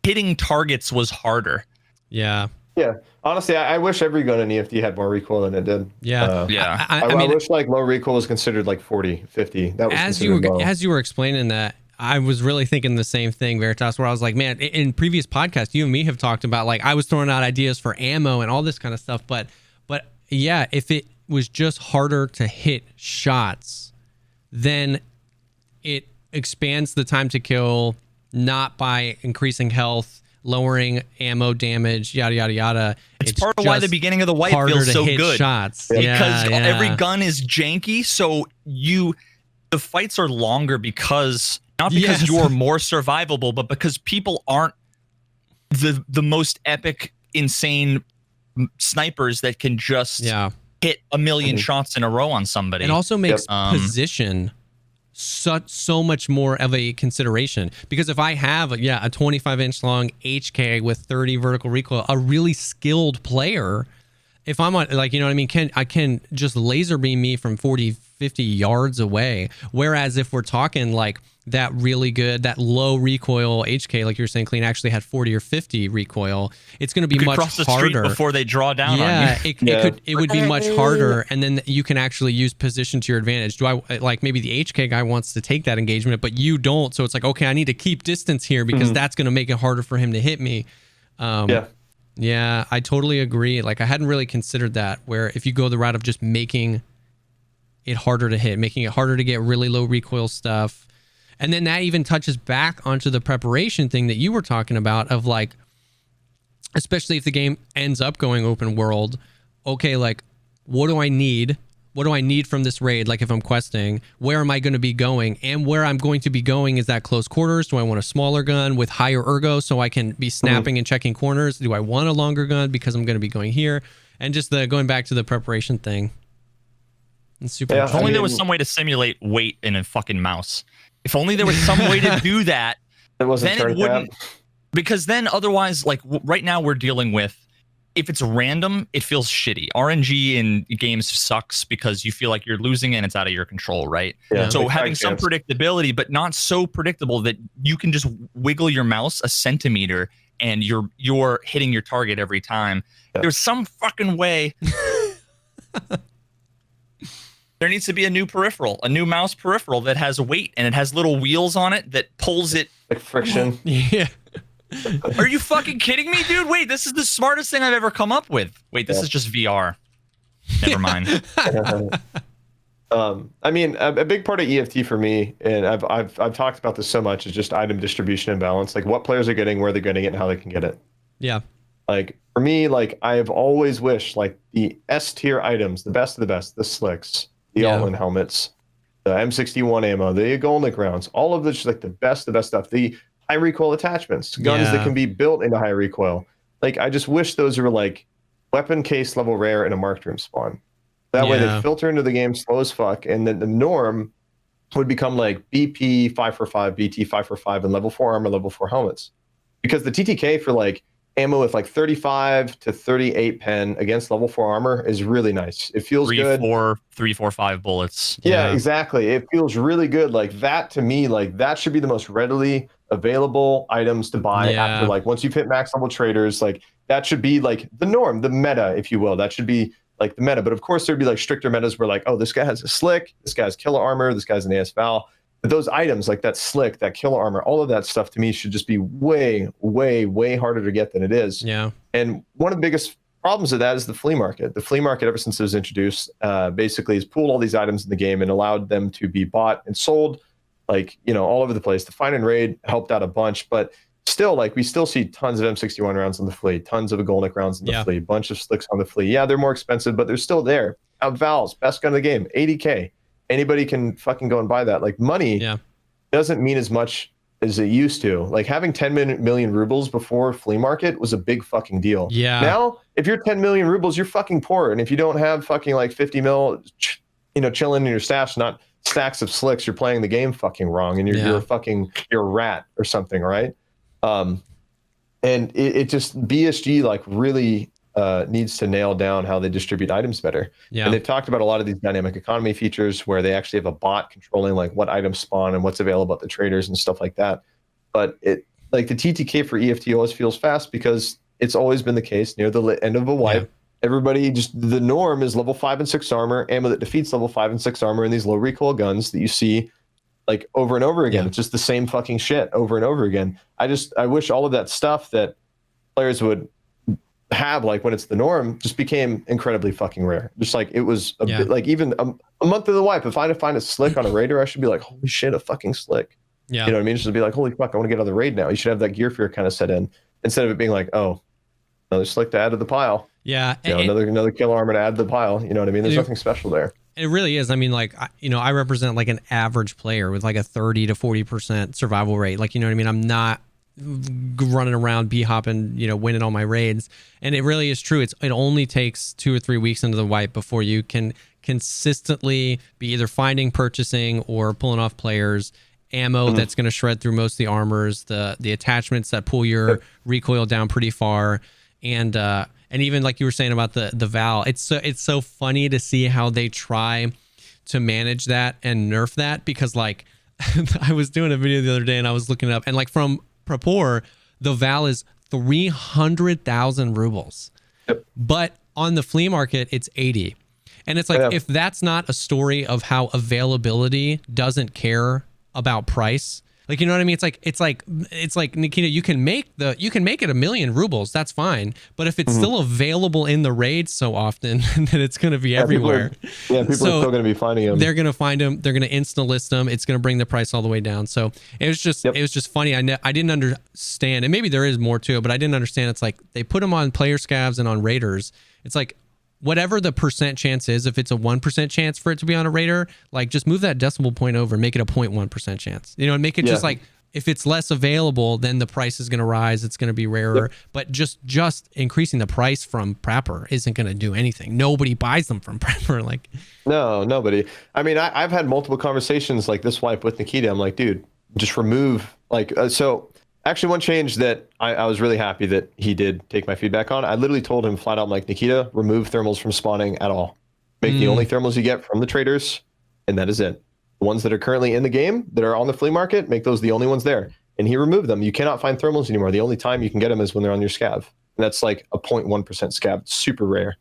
hitting targets was harder. Honestly, I wish every gun in EFT had more recoil than it did. I mean, wish like low recoil was considered like 40, 50. That was as you were explaining that, I was really thinking the same thing, Veritas, where I was like, man, in previous podcasts, you and me have talked about, like, I was throwing out ideas for ammo and all this kind of stuff, but yeah, if it was just harder to hit shots, then it expands the time to kill, not by increasing health, lowering ammo damage, yada yada yada. It's part of why the beginning of the white feels so good. Shots. Because every gun is janky, so the fights are longer because not because you're more survivable, but because people aren't the most epic, insane snipers that can just hit a million shots in a row on somebody. It also makes position so much more of a consideration, because if I have a 25-inch long HK with 30 vertical recoil, a really skilled player, if I'm on, like, what I mean, I can just laser beam me from 40, 50 yards away. Whereas if we're talking like that really good, that low recoil HK, like you're saying, Klean, actually had 40 or 50 recoil, it's going to be much cross the harder street before they draw down on you. It would be much harder, and then you can actually use position to your advantage. Like maybe the HK guy wants to take that engagement, but you don't, so it's like, okay, I need to keep distance here because that's going to make it harder for him to hit me. Yeah, I totally agree. Like, I hadn't really considered that, where if you go the route of just making it harder to hit, making it harder to get really low recoil stuff. And then that even touches back onto the preparation thing that you were talking about, of like, especially if the game ends up going open world, okay, like, what do I need? What do I need from this raid? Like, if I'm questing, where am I going to be going? And where I'm going to be going, is that close quarters? Do I want a smaller gun with higher ergo so I can be snapping and checking corners? Do I want a longer gun because I'm going to be going here? And just going back to the preparation thing. It's super. If only there was some way to simulate weight in a fucking mouse. If only there was some way to do that, then it wouldn't. Because then otherwise, like right now we're dealing with if it's random, it feels shitty. RNG in games sucks because you feel like you're losing and it's out of your control, right? Yeah. So Like having some predictability, but not so predictable that you can just wiggle your mouse a centimeter and you're hitting your target every time. Yeah. There's some fucking way. There needs to be a new peripheral, a new mouse peripheral that has weight and it has little wheels on it that pulls it. Like friction. Yeah. Are you fucking kidding me, dude? Wait, this is the smartest thing I've ever come up with. Wait, this is just VR. Never mind. I mean, a big part of EFT for me, and I've talked about this so much, is just item distribution and balance. Like what players are getting, where they're getting it, and how they can get it. Yeah. Like for me, like I've always wished like the S tier items, the best of the best, the slicks, the all-in helmets, the M61 ammo, the golden rounds, all of this, like the best stuff. The high recoil attachments, guns that can be built into high recoil. Like I just wish those were like weapon case level rare in a marked room spawn. That way they filter into the game slow as fuck, and then the norm would become like BP 545, BT 545, and level 4 armor, level 4 helmets. Because the TTK for like ammo with like 35 to 38 pen against level 4 armor is really nice. It feels good. 3, 4, 5 bullets. Yeah, exactly. It feels really good. Like that to me, like that should be the most readily available items to buy after like once you've hit max level traders. Like that should be like the norm, the meta, if you will. That should be like the meta. But of course there'd be like stricter metas where like, oh, this guy has a slick, this guy's killer armor, this guy's an AS Val. But those items like that slick, that killer armor, all of that stuff to me should just be way, way, way harder to get than it is. Yeah. And one of the biggest problems of that is the flea market. The flea market, ever since it was introduced, basically has pooled all these items in the game and allowed them to be bought and sold, like, you know, all over the place. The Find and Raid helped out a bunch, but still, like, we still see tons of M61 rounds on the flea, tons of Agolnik rounds on the flea, bunch of slicks on the flea. Yeah, they're more expensive, but they're still there. Val's best gun of the game, 80K. Anybody can fucking go and buy that. Like, money doesn't mean as much as it used to. Like, having 10 million rubles before flea market was a big fucking deal. Yeah. Now, if you're 10 million rubles, you're fucking poor. And if you don't have fucking like 50 mil, you know, chilling in your stash, not stacks of slicks, you're playing the game fucking wrong, and you're a rat or something, right? And it just, BSG like really needs to nail down how they distribute items better. And they've talked about a lot of these dynamic economy features where they actually have a bot controlling like what items spawn and what's available at the traders and stuff like that. But it, like, the TTK for EFT always feels fast because it's always been the case near the end of a wipe. Everybody just, the norm is level 5 and 6 armor, ammo that defeats level 5 and 6 armor, and these low recoil guns that you see like over and over again. It's just the same fucking shit over and over again. I wish all of that stuff that players would have, like when it's the norm, just became incredibly fucking rare. Just like it was a bit, like even a month of the wipe, if I find a slick on a raider, I should be like, holy shit, a fucking slick. You know what I mean? Just to be like, holy fuck, I want to get out of the raid now. You should have that gear fear kind of set in, instead of it being like, oh, another slick to add to the pile. Yeah. You know, another killer armor to add to the pile. You know what I mean? There's nothing special there. It really is. I mean, like, you know, I represent like an average player with like a 30 to 40% survival rate. Like, you know what I mean? I'm not running around hopping, you know, winning all my raids. And it really is true. It only takes 2 or 3 weeks into the wipe before you can consistently be either finding, purchasing, or pulling off players ammo that's going to shred through most of the armors, the attachments that pull your recoil down pretty far, and even like you were saying about the Val, it's so funny to see how they try to manage that and nerf that, because like I was doing a video the other day and I was looking it up, and like from Prapor, the Val is 300,000 rubles, but on the flea market it's 80, and it's like if that's not a story of how availability doesn't care about price. Like, you know what I mean? It's like Nikita, you can make it 1 million rubles, that's fine. But if it's still available in the raids so often, then it's going to be everywhere. People are still going to be finding them. They're going to find them. They're going to insta list them. It's going to bring the price all the way down. So it was just funny. I didn't understand, and maybe there is more to it, but I didn't understand. It's like they put them on player scavs and on raiders. It's like, whatever the percent chance is, if it's a 1% chance for it to be on a raider, like just move that decimal point over and make it a 0.1% chance. You know, and make it just like, if it's less available, then the price is going to rise. It's going to be rarer. But just increasing the price from Prapor isn't going to do anything. Nobody buys them from Prapor. Like, no, nobody. I mean, I've had multiple conversations like this wipe with Nikita. I'm like, dude, just remove, like, so Actually, one change that I was really happy that he did take my feedback on. I literally told him flat out, I'm like, Nikita, remove thermals from spawning at all. Make the only thermals you get from the traders, and that is it. The ones that are currently in the game that are on the flea market, make those the only ones there. And he removed them. You cannot find thermals anymore. The only time you can get them is when they're on your scav. And that's like a 0.1% scav. It's super rare.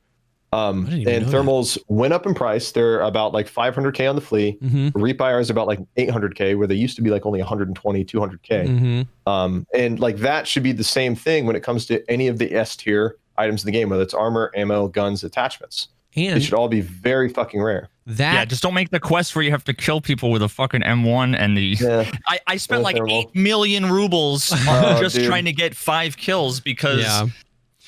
And thermals went up in price. They're about like 500K on the flea. Reap IR is about like 800K, where they used to be like only 120, 200K. And like that should be the same thing when it comes to any of the S tier items in the game, whether it's armor, ammo, guns, attachments. And they should all be very fucking rare. Just don't make the quest where you have to kill people with a fucking M1 and the. I spent like 8 million rubles just trying to get 5 kills because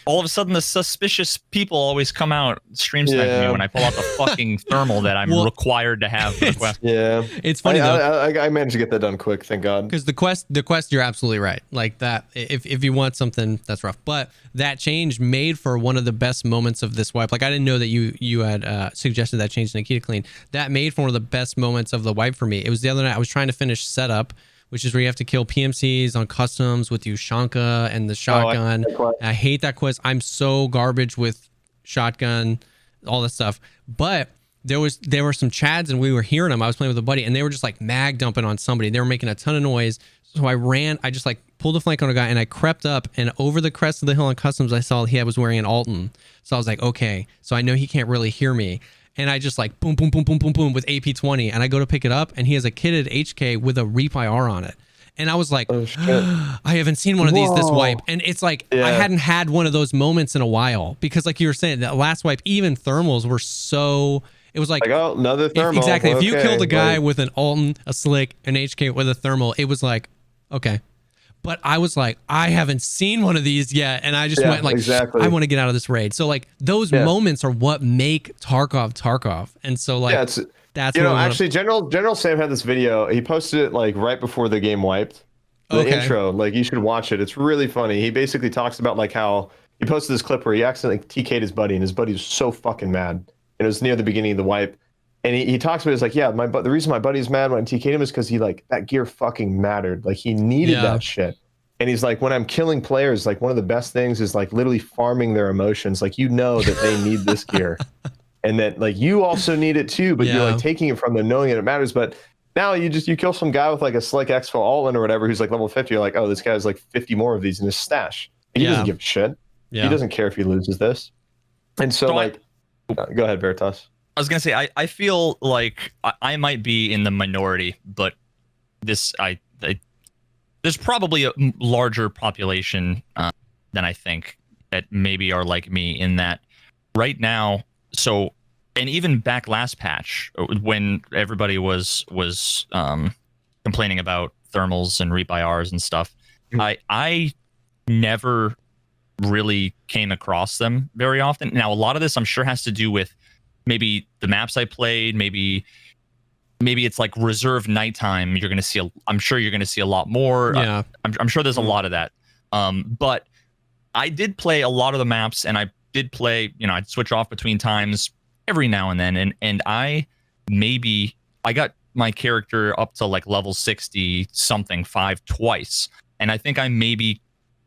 all of a sudden the suspicious people always come out stream sniping me when I pull out the fucking thermal that I'm required to have for the quest. It's funny though. I managed to get that done quick, thank God. Because the quest, you're absolutely right. Like that, if you want something, that's rough. But that change made for one of the best moments of this wipe. Like I didn't know that you had suggested that change to Nikita Klean. That made for one of the best moments of the wipe for me. It was the other night. I was trying to finish setup, which is where you have to kill PMCs on customs with Ushanka and the shotgun. I hate that quest. I'm so garbage with shotgun, all this stuff. But there were some chads and we were hearing them. I was playing with a buddy and they were just like mag dumping on somebody. They were making a ton of noise. So I just like pulled a flank on a guy and I crept up, and over the crest of the hill on customs, I saw he was wearing an Alton. So I was like, okay, so I know he can't really hear me. And I just like boom, boom, boom, boom, boom, boom with AP20. And I go to pick it up and he has a kitted HK with a Reap IR on it. And I was like, I haven't seen one of these this wipe. And it's like, I hadn't had one of those moments in a while, because like you were saying, that last wipe, even thermals were so, it was like, another thermal. Exactly. If you killed a guy with an Alton, a Slick, an HK with a thermal, it was like, okay. But I was like, I haven't seen one of these yet. And I just went like, I want to get out of this raid. So like those moments are what make Tarkov. And so like, that's, you know, actually General Sam had this video. He posted it like right before the game wiped. The intro, like you should watch it. It's really funny. He basically talks about like how he posted this clip where he accidentally TK'd his buddy, and his buddy was so fucking mad. And it was near the beginning of the wipe. And he talks about it, it's like, yeah, the reason my buddy's mad when I TK'd him is because he like that gear fucking mattered. Like he needed that shit. And he's like, when I'm killing players, like one of the best things is like literally farming their emotions. Like, you know that they need this gear, and that like you also need it too, but you're like taking it from them knowing that it matters. But now you kill some guy with like a Slick Exfil Altman or whatever who's like level 50. You're like, oh, this guy has like 50 more of these in his stash. He doesn't give a shit. He doesn't care if he loses this. And so like, go ahead, Veritas. I was gonna say, I feel like I might be in the minority, but there's probably a larger population than I think that maybe are like me in that right now. So, and even back last patch when everybody was complaining about thermals and Reap IRs and stuff, I never really came across them very often. Now, a lot of this I'm sure has to do with maybe the maps I played, maybe it's like reserve nighttime. You're going to see, I'm sure you're going to see a lot more. Yeah. I'm sure there's a lot of that. But I did play a lot of the maps, and I did play, I'd switch off between times every now and then. And I got my character up to like level 60 something 5 twice. And I think I maybe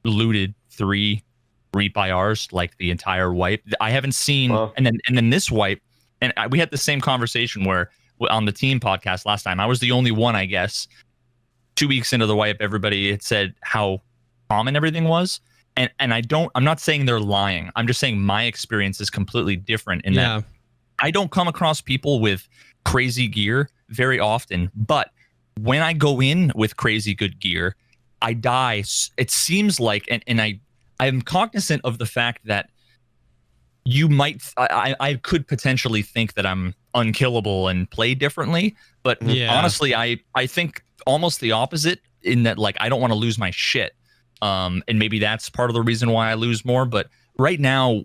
looted 3 Reap IRs like the entire wipe. I haven't seen, and then this wipe, and we had the same conversation where on the team podcast last time, I was the only one, I guess. 2 weeks into the wipe, everybody had said how common everything was. And I'm not saying they're lying. I'm just saying my experience is completely different in that I don't come across people with crazy gear very often. But when I go in with crazy good gear, I die. It seems like, and I'm cognizant of the fact that I could potentially think that I'm unkillable and play differently, but honestly, I think almost the opposite, in that like I don't want to lose my shit, and maybe that's part of the reason why I lose more. But right now,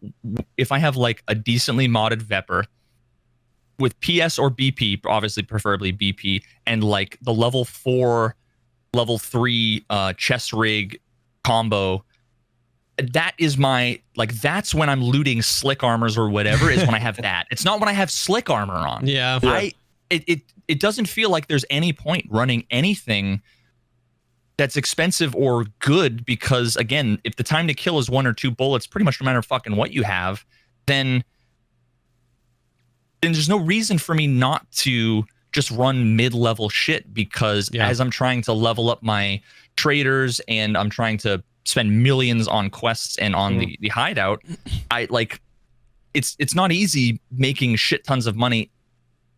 if I have like a decently modded Vepr with PS or BP, obviously preferably BP, and like the level 4, level 3 chest rig combo, that is my, like, that's when I'm looting slick armors or whatever, is when I have that. It's not when I have slick armor on. Yeah. It doesn't feel like there's any point running anything that's expensive or good, because again, if the time to kill is 1 or 2 bullets, pretty much no matter fucking what you have, then there's no reason for me not to just run mid-level shit, because as I'm trying to level up my traders and I'm trying to spend millions on quests and on the hideout, I like it's not easy making shit tons of money.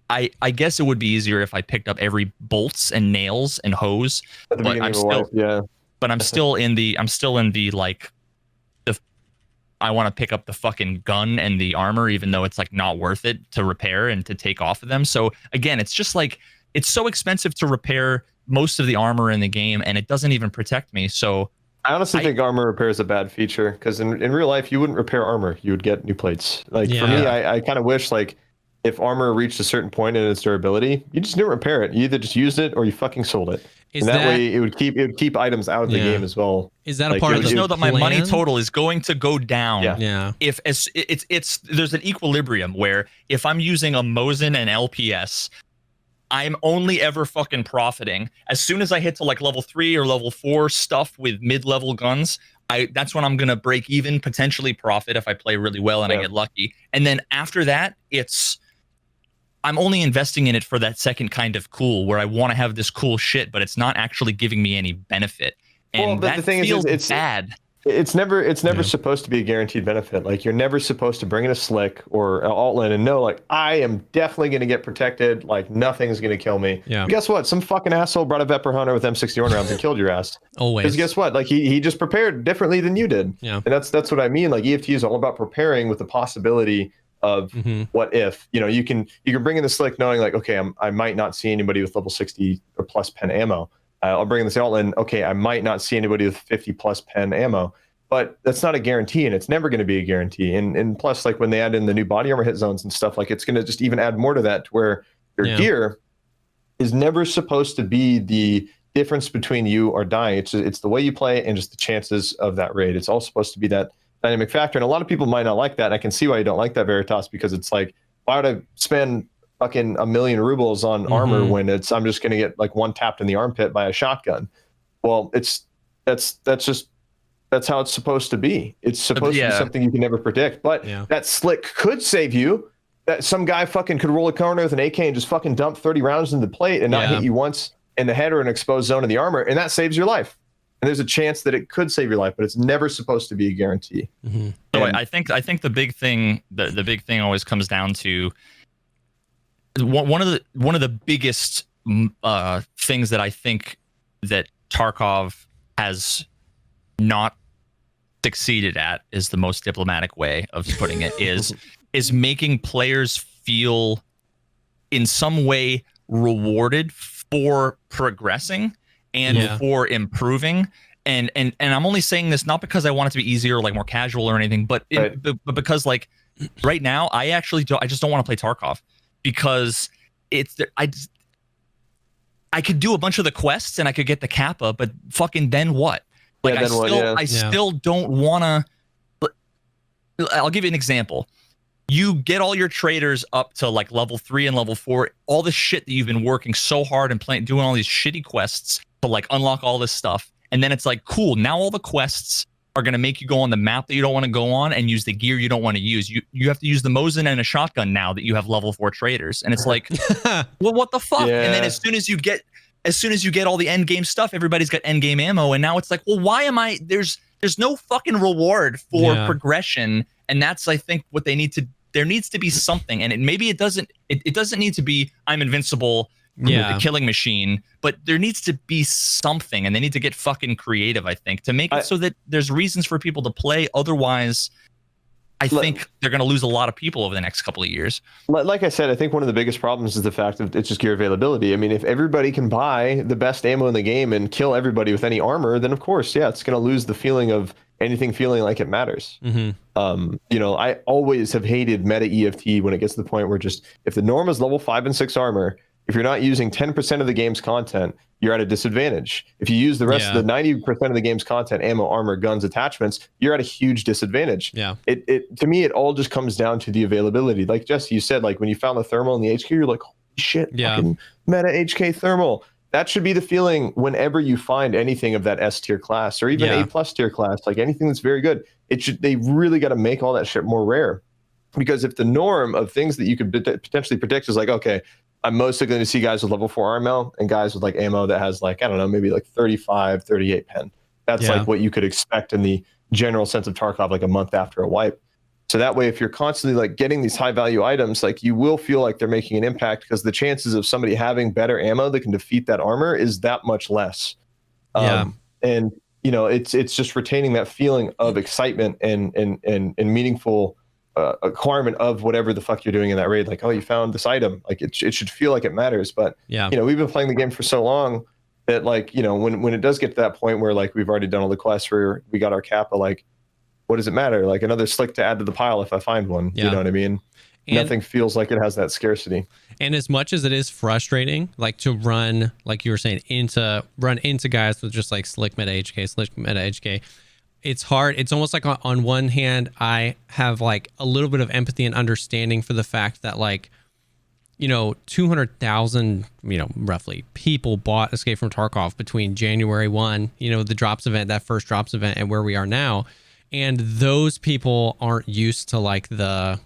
I guess it would be easier if I picked up every bolts and nails and hose, but I'm still in the like I want to pick up the fucking gun and the armor, even though it's like not worth it to repair and to take off of them. So again, it's just like, it's so expensive to repair most of the armor in the game, and it doesn't even protect me. So I honestly think armor repair is a bad feature, because in real life, you wouldn't repair armor. You would get new plates. Like for me, I kind of wish like if armor reached a certain point in its durability, you just didn't repair it. You either just used it or you fucking sold it. And that way it would keep items out of the game as well. Is that a part of the just know that plan? my money total is going to go down. Yeah. If it's there's an equilibrium where if I'm using a Mosin and LPS, I'm only ever fucking profiting. As soon as I hit to like level 3 or level 4 stuff with mid-level guns, that's when I'm gonna break even, potentially profit if I play really well and I get lucky. And then after that, I'm only investing in it for that second kind of cool, where I want to have this cool shit, but it's not actually giving me any benefit. And the thing feels is, it's bad. It's never supposed to be a guaranteed benefit. Like, you're never supposed to bring in a slick or an altland and know, like, I am definitely going to get protected. Like, nothing's going to kill me. Yeah. But guess what? Some fucking asshole brought a Vepr Hunter with M61 rounds and killed your ass. Always. Because guess what? Like, he just prepared differently than you did. Yeah. And that's what I mean. Like, EFT is all about preparing with the possibility of what if. You know, you can bring in the slick knowing, like, okay, I might not see anybody with level 60 or plus pen ammo. I'll bring in this outland. Okay, I might not see anybody with 50 plus pen ammo. But that's not a guarantee, and it's never going to be a guarantee. And plus, like, when they add in the new body armor hit zones and stuff, like, it's going to just even add more to that, to where your gear is never supposed to be the difference between you or dying. It's the way you play and just the chances of that raid. It's all supposed to be that dynamic factor. And a lot of people might not like that. And I can see why you don't like that, Veritas, because it's like, why would I spend fucking 1 million rubles on armor when I'm just going to get like one tapped in the armpit by a shotgun? Well, that's how it's supposed to be. It's supposed to be something you can never predict. But that slick could save you. That some guy fucking could roll a corner with an AK and just fucking dump 30 rounds into the plate and not hit you once in the head or an exposed zone of the armor, and that saves your life. And there's a chance that it could save your life, but it's never supposed to be a guarantee. So I think the big thing, the big thing always comes down to one of the biggest things that I think that Tarkov has not succeeded at, is the most diplomatic way of putting it, is making players feel in some way rewarded for progressing and for improving. And I'm only saying this not because I want it to be easier or like more casual or anything, but but because, like, right now I just don't want to play Tarkov, because I could do a bunch of the quests and I could get the Kappa, but fucking then what? Like, I still don't want to. I'll give you an example. You get all your traders up to like level 3 and level 4, all the shit that you've been working so hard and doing all these shitty quests to like unlock all this stuff. And then it's like, cool, now all the quests are going to make you go on the map that you don't want to go on and use the gear you don't want to use. You have to use the Mosin and a shotgun now that you have level 4 traders. And it's like, well, what the fuck? And then as soon as you get all the end game stuff, everybody's got end game ammo, and now it's like, well, why am I? There's no fucking reward for progression, and that's, I think, what they need to. There needs to be something, and it doesn't need to be I'm invincible with the killing machine, but there needs to be something, and they need to get fucking creative, I think, to make it so that there's reasons for people to play. Otherwise, I think they're going to lose a lot of people over the next couple of years. Like I said, I think one of the biggest problems is the fact that it's just gear availability. I mean, if everybody can buy the best ammo in the game and kill everybody with any armor, then of course, it's going to lose the feeling of anything feeling like it matters. You know, I always have hated meta EFT when it gets to the point where just, if the norm is level 5 and 6 armor, if you're not using 10% of the game's content, you're at a disadvantage. If you use the rest of the 90% of the game's content, ammo, armor, guns, attachments, you're at a huge disadvantage. It to me, it all just comes down to the availability. Like Jesse, you said, like, when you found the thermal in the HQ, you're like, holy shit, fucking meta HK thermal. that should be the feeling whenever you find anything of that S tier class or even A plus tier class, like anything that's very good. They really got to make all that shit more rare, because if the norm of things that you could potentially predict is like, okay, I'm mostly going to see guys with level 4 ammo and guys with like ammo that has like, I don't know, maybe like 35, 38 pen. That's like what you could expect in the general sense of Tarkov, like a month after a wipe. So that way, if you're constantly like getting these high value items, like you will feel like they're making an impact, because the chances of somebody having better ammo that can defeat that armor is that much less. And you know, it's just retaining that feeling of excitement and meaningful acquirement of whatever the fuck you're doing in that raid. Like, oh, you found this item. Like it should feel like it matters. But you know, we've been playing the game for so long that, like, you know, when it does get to that point where like we've already done all the quests where we got our kappa, like, what does it matter? Like another slick to add to the pile if I find one. You know what I mean? And nothing feels like it has that scarcity. And as much as it is frustrating, like to run, like you were saying, run into guys with just like slick meta HK, it's hard. It's almost like on one hand, I have like a little bit of empathy and understanding for the fact that, like, you know, 200,000, you know, roughly people bought Escape from Tarkov between January 1, you know, the drops event, that first drops event, and where we are now. And those people aren't used to like the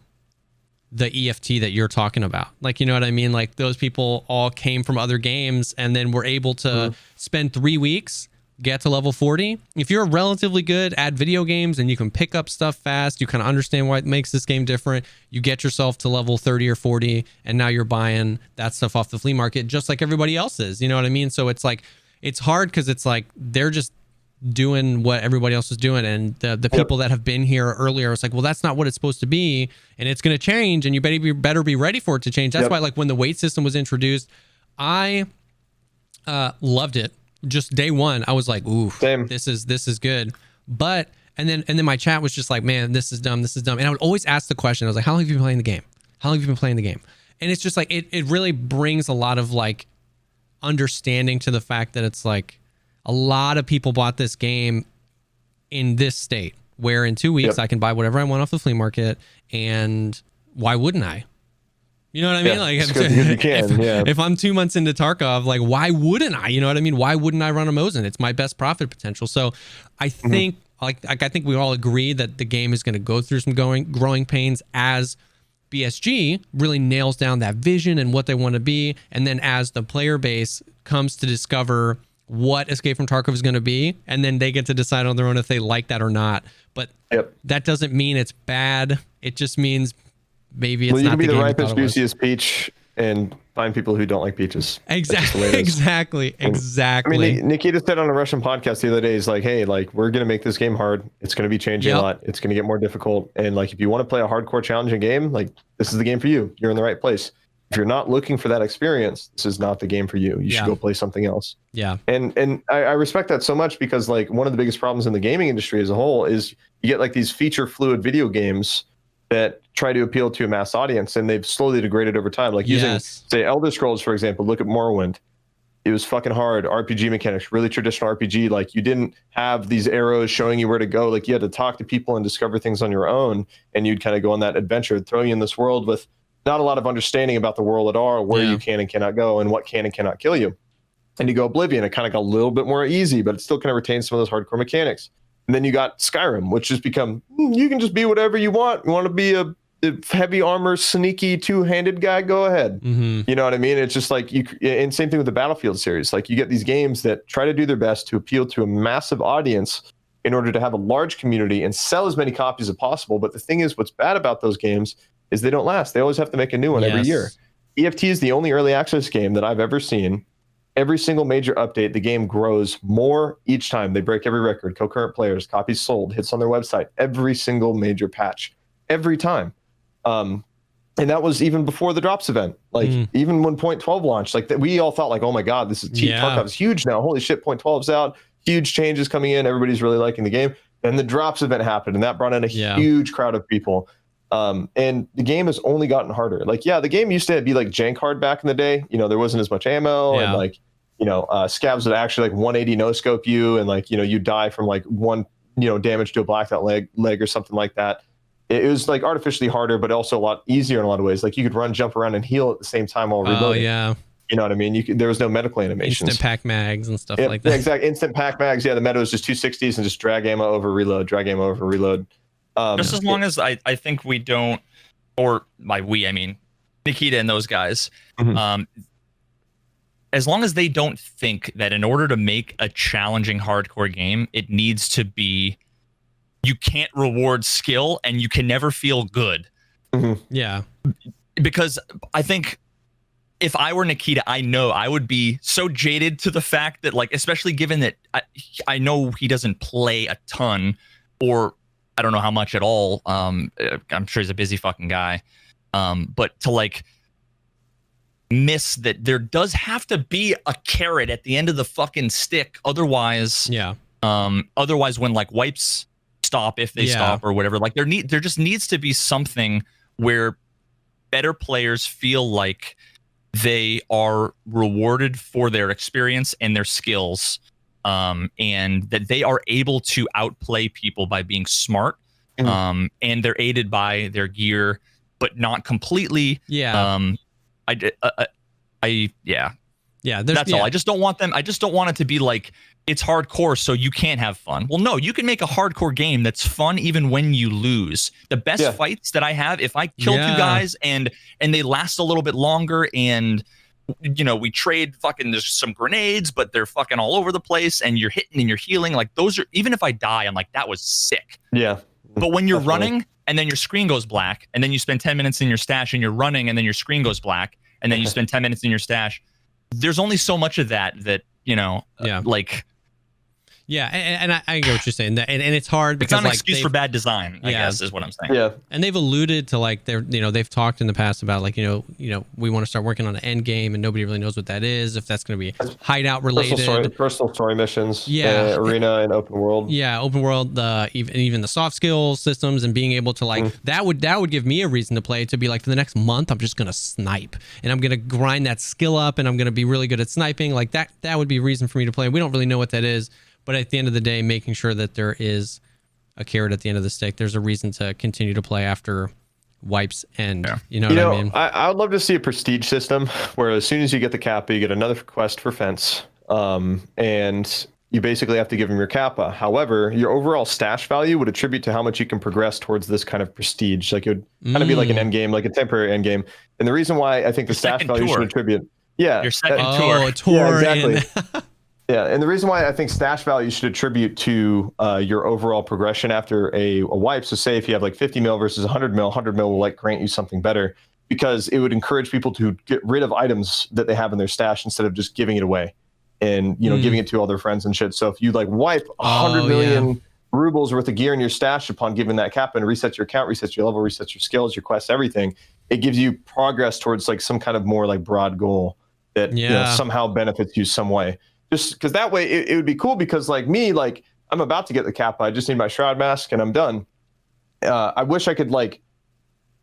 EFT that you're talking about. Like, you know what I mean? Like those people all came from other games and then were able to spend 3 weeks, get to level 40. If you're relatively good at video games and you can pick up stuff fast, you kind of understand why it makes this game different. You get yourself to level 30 or 40, and now you're buying that stuff off the flea market just like everybody else is. You know what I mean? So it's like, it's hard because it's like they're just doing what everybody else is doing, and the people that have been here earlier, it's like, well, that's not what it's supposed to be, and it's going to change, and you better be ready for it to change. That's why, like, when the weight system was introduced, I loved it. Just day one, I was like, ooh, this is good. But and then my chat was just like, man, this is dumb, and I would always ask the question. I was like, how long have you been playing the game? And it's just like it really brings a lot of like understanding to the fact that it's like, a lot of people bought this game in this state, where in 2 weeks I can buy whatever I want off the flea market, and why wouldn't I? You know what I mean? Like, if I'm 2 months into Tarkov, like, why wouldn't I? You know what I mean? Why wouldn't I run a Mosin? It's my best profit potential. So I think, I think we all agree that the game is going to go through some growing pains as BSG really nails down that vision and what they want to be, and then as the player base comes to discover what Escape from Tarkov is going to be, and then they get to decide on their own if they like that or not. But that doesn't mean it's bad. It just means maybe it's not. You can be the ripest, juiciest peach and find people who don't like peaches. Exactly. I mean, Nikita said on a Russian podcast the other day, he's like, hey, like, we're going to make this game hard. It's going to be changing a lot. It's going to get more difficult. And like, if you want to play a hardcore challenging game, like, this is the game for you. You're in the right place. If you're not looking for that experience, this is not the game for you. You should go play something else. Yeah. And I respect that so much, because like one of the biggest problems in the gaming industry as a whole is you get like these feature fluid video games that try to appeal to a mass audience, and they've slowly degraded over time. Like using, say, Elder Scrolls, for example, look at Morrowind. It was fucking hard. RPG mechanics, really traditional RPG. Like, you didn't have these arrows showing you where to go. Like, you had to talk to people and discover things on your own, and you'd kind of go on that adventure, throw you in this world with not a lot of understanding about the world at all, where you can and cannot go, and what can and cannot kill you. And you go Oblivion, it kind of got a little bit more easy, but it still kind of retains some of those hardcore mechanics. And then you got Skyrim, which has become, you can just be whatever you want. You want to be a heavy armor, sneaky, two-handed guy, go ahead. You know what I mean? It's just like, and same thing with the Battlefield series. Like, you get these games that try to do their best to appeal to a massive audience in order to have a large community and sell as many copies as possible. But the thing is, what's bad about those games is they don't last. They always have to make a new one every year. EFT is the only early access game that I've ever seen. Every single major update, the game grows more each time. They break every record, concurrent players, copies sold, hits on their website, every single major patch, every time. And that was even before the drops event. Like, even when Point 12 launched, like, we all thought like, oh my God, this is Tarkov is huge now. Holy shit, Point 12's out. Huge changes coming in. Everybody's really liking the game. And the drops event happened, and that brought in a huge crowd of people. And the game has only gotten harder. Like, the game used to be like jank hard back in the day. You know, there wasn't as much ammo, and like, you know, scabs would actually like 180 no scope you, and like, you know, you die from like one, you know, damage to a blacked out leg or something like that. It was like artificially harder, but also a lot easier in a lot of ways. Like, you could run, jump around, and heal at the same time while reloading. You know what I mean? There was no medical animations. Instant pack mags and stuff like that. Yeah, exactly. Instant pack mags. Yeah, the meta was just 260s and just drag ammo over reload, drag ammo over reload. Just as long as I think we don't, or by we, I mean Nikita and those guys, as long as they don't think that in order to make a challenging hardcore game, it needs to be, you can't reward skill and you can never feel good. Yeah. Because I think if I were Nikita, I know I would be so jaded to the fact that, like, especially given that I know he doesn't play a ton, or I don't know how much at all. I'm sure he's a busy fucking guy. But to like miss that there does have to be a carrot at the end of the fucking stick. Otherwise, otherwise when like wipes stop, if they stop or whatever, like there just needs to be something where better players feel like they are rewarded for their experience and their skills, and that they are able to outplay people by being smart, and they're aided by their gear, but not completely. That's all. I just don't want them. I just don't want it to be like it's hardcore, so you can't have fun. Well, no, you can make a hardcore game that's fun even when you lose. The best fights that I have, if I kill two guys and they last a little bit longer, and you know we trade fucking there's some grenades, but they're fucking all over the place, and you're hitting and you're healing. Like those are, even if I die, I'm like, that was sick. Yeah. But when you're running and then your screen goes black, and then you spend 10 minutes in your stash, and you're running and then your screen goes black, and then you spend 10 minutes in your stash, there's only so much of that, you know, like. Yeah, and I get what you're saying, and it's hard because it's not an excuse for bad design, I guess, is what I'm saying. Yeah, and they've alluded to like they've talked in the past about like you know we want to start working on an end game, and nobody really knows what that is, if that's going to be hideout related, personal story missions, arena and open world. Yeah, open world, even the soft skills systems, and being able to like that would give me a reason to play, to be like, for the next month I'm just gonna snipe, and I'm gonna grind that skill up, and I'm gonna be really good at sniping. Like that would be a reason for me to play. We don't really know what that is. But at the end of the day, making sure that there is a carrot at the end of the stick, there's a reason to continue to play after wipes end. You know what I mean? I would love to see a prestige system where as soon as you get the Kappa, you get another quest for fence, and you basically have to give them your Kappa. However, your overall stash value would attribute to how much you can progress towards this kind of prestige. Like it would kind of be like an end game, like a temporary end game. And the reason why I think the stash value should attribute, your second tour. Yeah, exactly. Yeah, and the reason why I think stash value should attribute to your overall progression after a wipe. So say if you have like 50 mil versus 100 mil, 100 mil will like grant you something better, because it would encourage people to get rid of items that they have in their stash instead of just giving it away and, you know, giving it to all their friends and shit. So if you like wipe 100 million rubles worth of gear in your stash upon giving that cap and resets your account, resets your level, resets your skills, your quests, everything, it gives you progress towards like some kind of more like broad goal that you know, somehow benefits you some way. Just because that way it would be cool, because like me, like I'm about to get the Kappa, I just need my shroud mask and I'm done. I wish I could like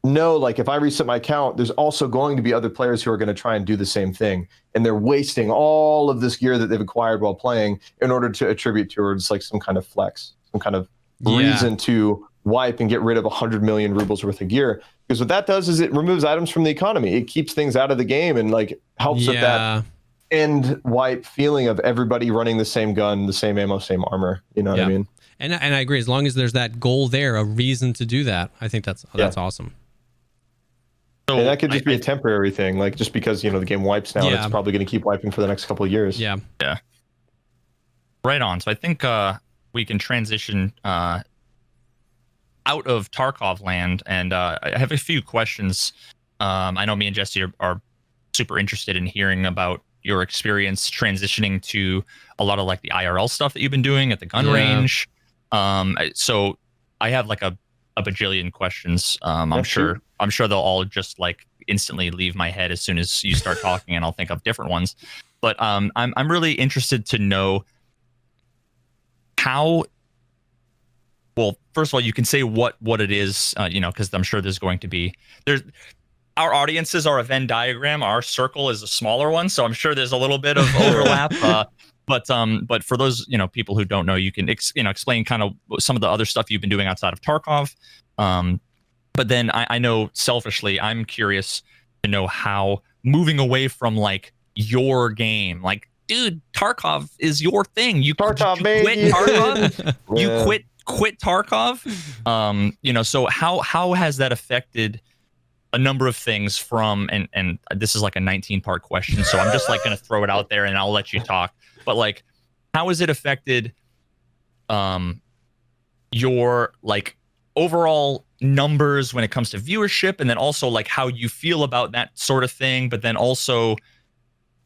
know, like if I reset my account, there's also going to be other players who are going to try and do the same thing, and they're wasting all of this gear that they've acquired while playing in order to attribute towards like some kind of flex, some kind of reason to wipe and get rid of 100 million rubles worth of gear. Because what that does is it removes items from the economy. It keeps things out of the game and like helps with that end wipe feeling of everybody running the same gun, the same ammo, same armor. You know what I mean? And I agree. As long as there's that goal there, a reason to do that, I think that's awesome. So and that could just be a temporary thing, like just because you know the game wipes now, it's probably going to keep wiping for the next couple of years. Yeah. Right on. So I think we can transition out of Tarkov land, and I have a few questions. I know me and Jesse are super interested in hearing about your experience transitioning to a lot of like the IRL stuff that you've been doing at the gun range. So I have like a bajillion questions. I'm sure they'll all just like instantly leave my head as soon as you start talking, and I'll think of different ones. But I'm really interested to know how. Well, first of all, you can say what it is, you know, because I'm sure there's going to be our audiences are a Venn diagram. Our circle is a smaller one, so I'm sure there's a little bit of overlap. But for those people who don't know, you can explain kind of some of the other stuff you've been doing outside of Tarkov. But then I know selfishly, I'm curious to know how moving away from like your game. Like, dude, Tarkov is your thing. You quit baby. Tarkov. Yeah. You quit Tarkov. You know, so how has that affected a number of things from, and this is like a 19-part question, so I'm just like going to throw it out there and I'll let you talk. But like, how has it affected your like overall numbers when it comes to viewership, and then also like how you feel about that sort of thing, but then also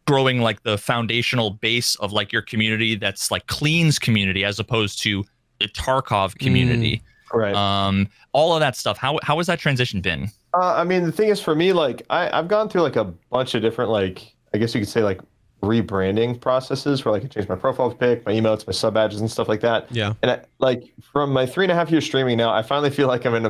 growing like the foundational base of like your community that's like Klean's community as opposed to the Tarkov community. Right. All of that stuff. How has that transition been? I mean, the thing is, for me, like I've gone through like a bunch of different, like, I guess you could say, like rebranding processes where like I changed my profile pic, my emotes, my sub badges, and stuff like that. Yeah. And like from my 3.5 years streaming now, I finally feel like I'm in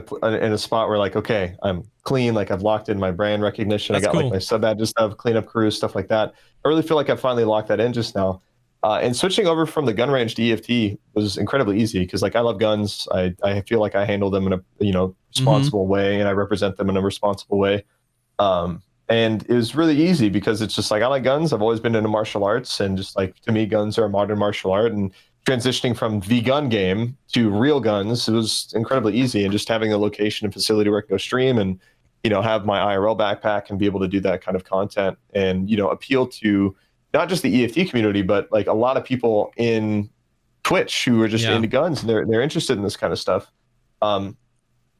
a spot where like, okay, I'm clean. Like I've locked in my brand recognition. That's I got cool. like my sub badges stuff, cleanup crews, stuff like that. I really feel like I finally locked that in just now. And switching over from the gun range to EFT was incredibly easy because like I love guns. I feel like I handle them in a responsible way, and I represent them in a responsible way. And it was really easy because it's just like I like guns. I've always been into martial arts, and just like to me, guns are a modern martial art. And transitioning from the gun game to real guns, it was incredibly easy. And just having a location and facility where I can go stream and have my IRL backpack and be able to do that kind of content and appeal to not just the EFT community, but like a lot of people in Twitch who are just into guns and they're interested in this kind of stuff. And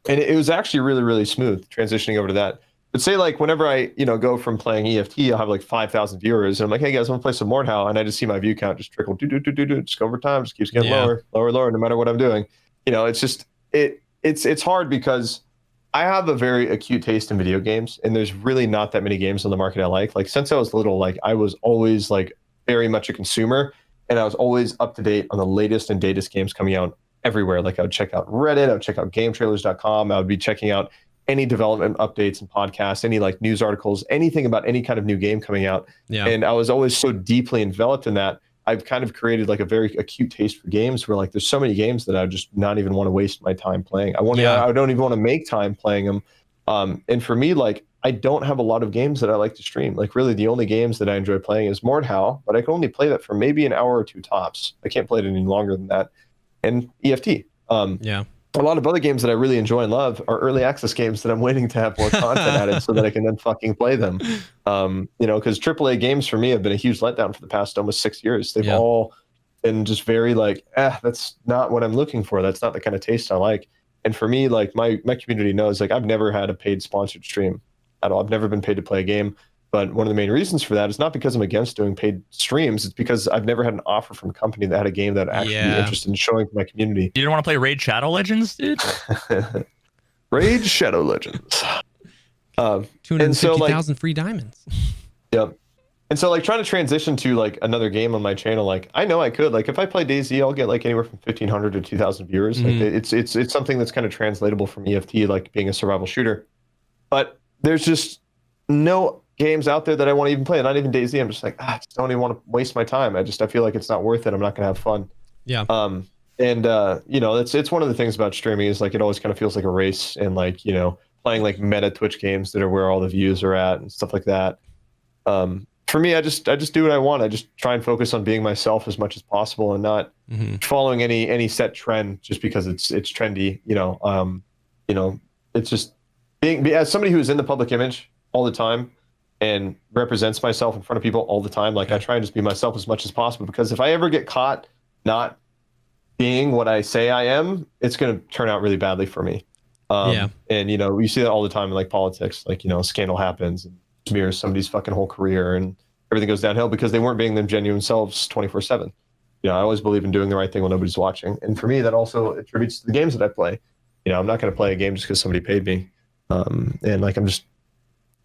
it was actually really, really smooth transitioning over to that. But say like whenever I, go from playing EFT, I'll have like 5,000 viewers and I'm like, hey guys, I want to play some Mordhau. And I just see my view count just trickle, just go over time, just keeps getting lower, no matter what I'm doing. It's just, it's hard because I have a very acute taste in video games, and there's really not that many games on the market I like. Like since I was little, like I was always like very much a consumer, and I was always up to date on the latest and datest games coming out everywhere. Like I would check out Reddit, I would check out GameTrailers.com, I would be checking out any development updates and podcasts, any like news articles, anything about any kind of new game coming out. Yeah. And I was always so deeply enveloped in that. I've kind of created like a very acute taste for games where like there's so many games that I just not even want to waste my time playing. I don't even want to make time playing them. And for me, like I don't have a lot of games that I like to stream. Like really the only games that I enjoy playing is Mordhau, but I can only play that for maybe an hour or two tops. I can't play it any longer than that. And EFT. A lot of other games that I really enjoy and love are early access games that I'm waiting to have more content added so that I can then fucking play them. Because AAA games for me have been a huge letdown for the past almost 6 years. They've all been just very like, that's not what I'm looking for. That's not the kind of taste I like. And for me, like my community knows, like I've never had a paid sponsored stream at all. I've never been paid to play a game. But one of the main reasons for that is not because I'm against doing paid streams. It's because I've never had an offer from a company that had a game that I'd actually be interested in showing to my community. You didn't want to play Raid Shadow Legends, dude? Raid Shadow Legends. 250,000 free diamonds. Yep. And so like trying to transition to like another game on my channel, like I know I could. Like if I play DayZ, I'll get like anywhere from 1,500 to 2,000 viewers. Like it's something that's kind of translatable from EFT, like being a survival shooter. But there's just no games out there that I want to even play, not even DayZ. I'm just like, I just don't even want to waste my time. I feel like it's not worth it. I'm not gonna have fun. Yeah. It's one of the things about streaming is like it always kind of feels like a race, and like playing like meta Twitch games that are where all the views are at and stuff like that. For me, I just do what I want. I just try and focus on being myself as much as possible and not following any set trend just because it's trendy. It's just being as somebody who's in the public image all the time and represents myself in front of people all the time. Like I try and just be myself as much as possible, because if I ever get caught not being what I say I am, it's going to turn out really badly for me. And we see that all the time in like politics, like, a scandal happens and smears somebody's fucking whole career and everything goes downhill because they weren't being their genuine selves 24/7. I always believe in doing the right thing when nobody's watching. And for me, that also attributes to the games that I play. I'm not going to play a game just because somebody paid me. And like,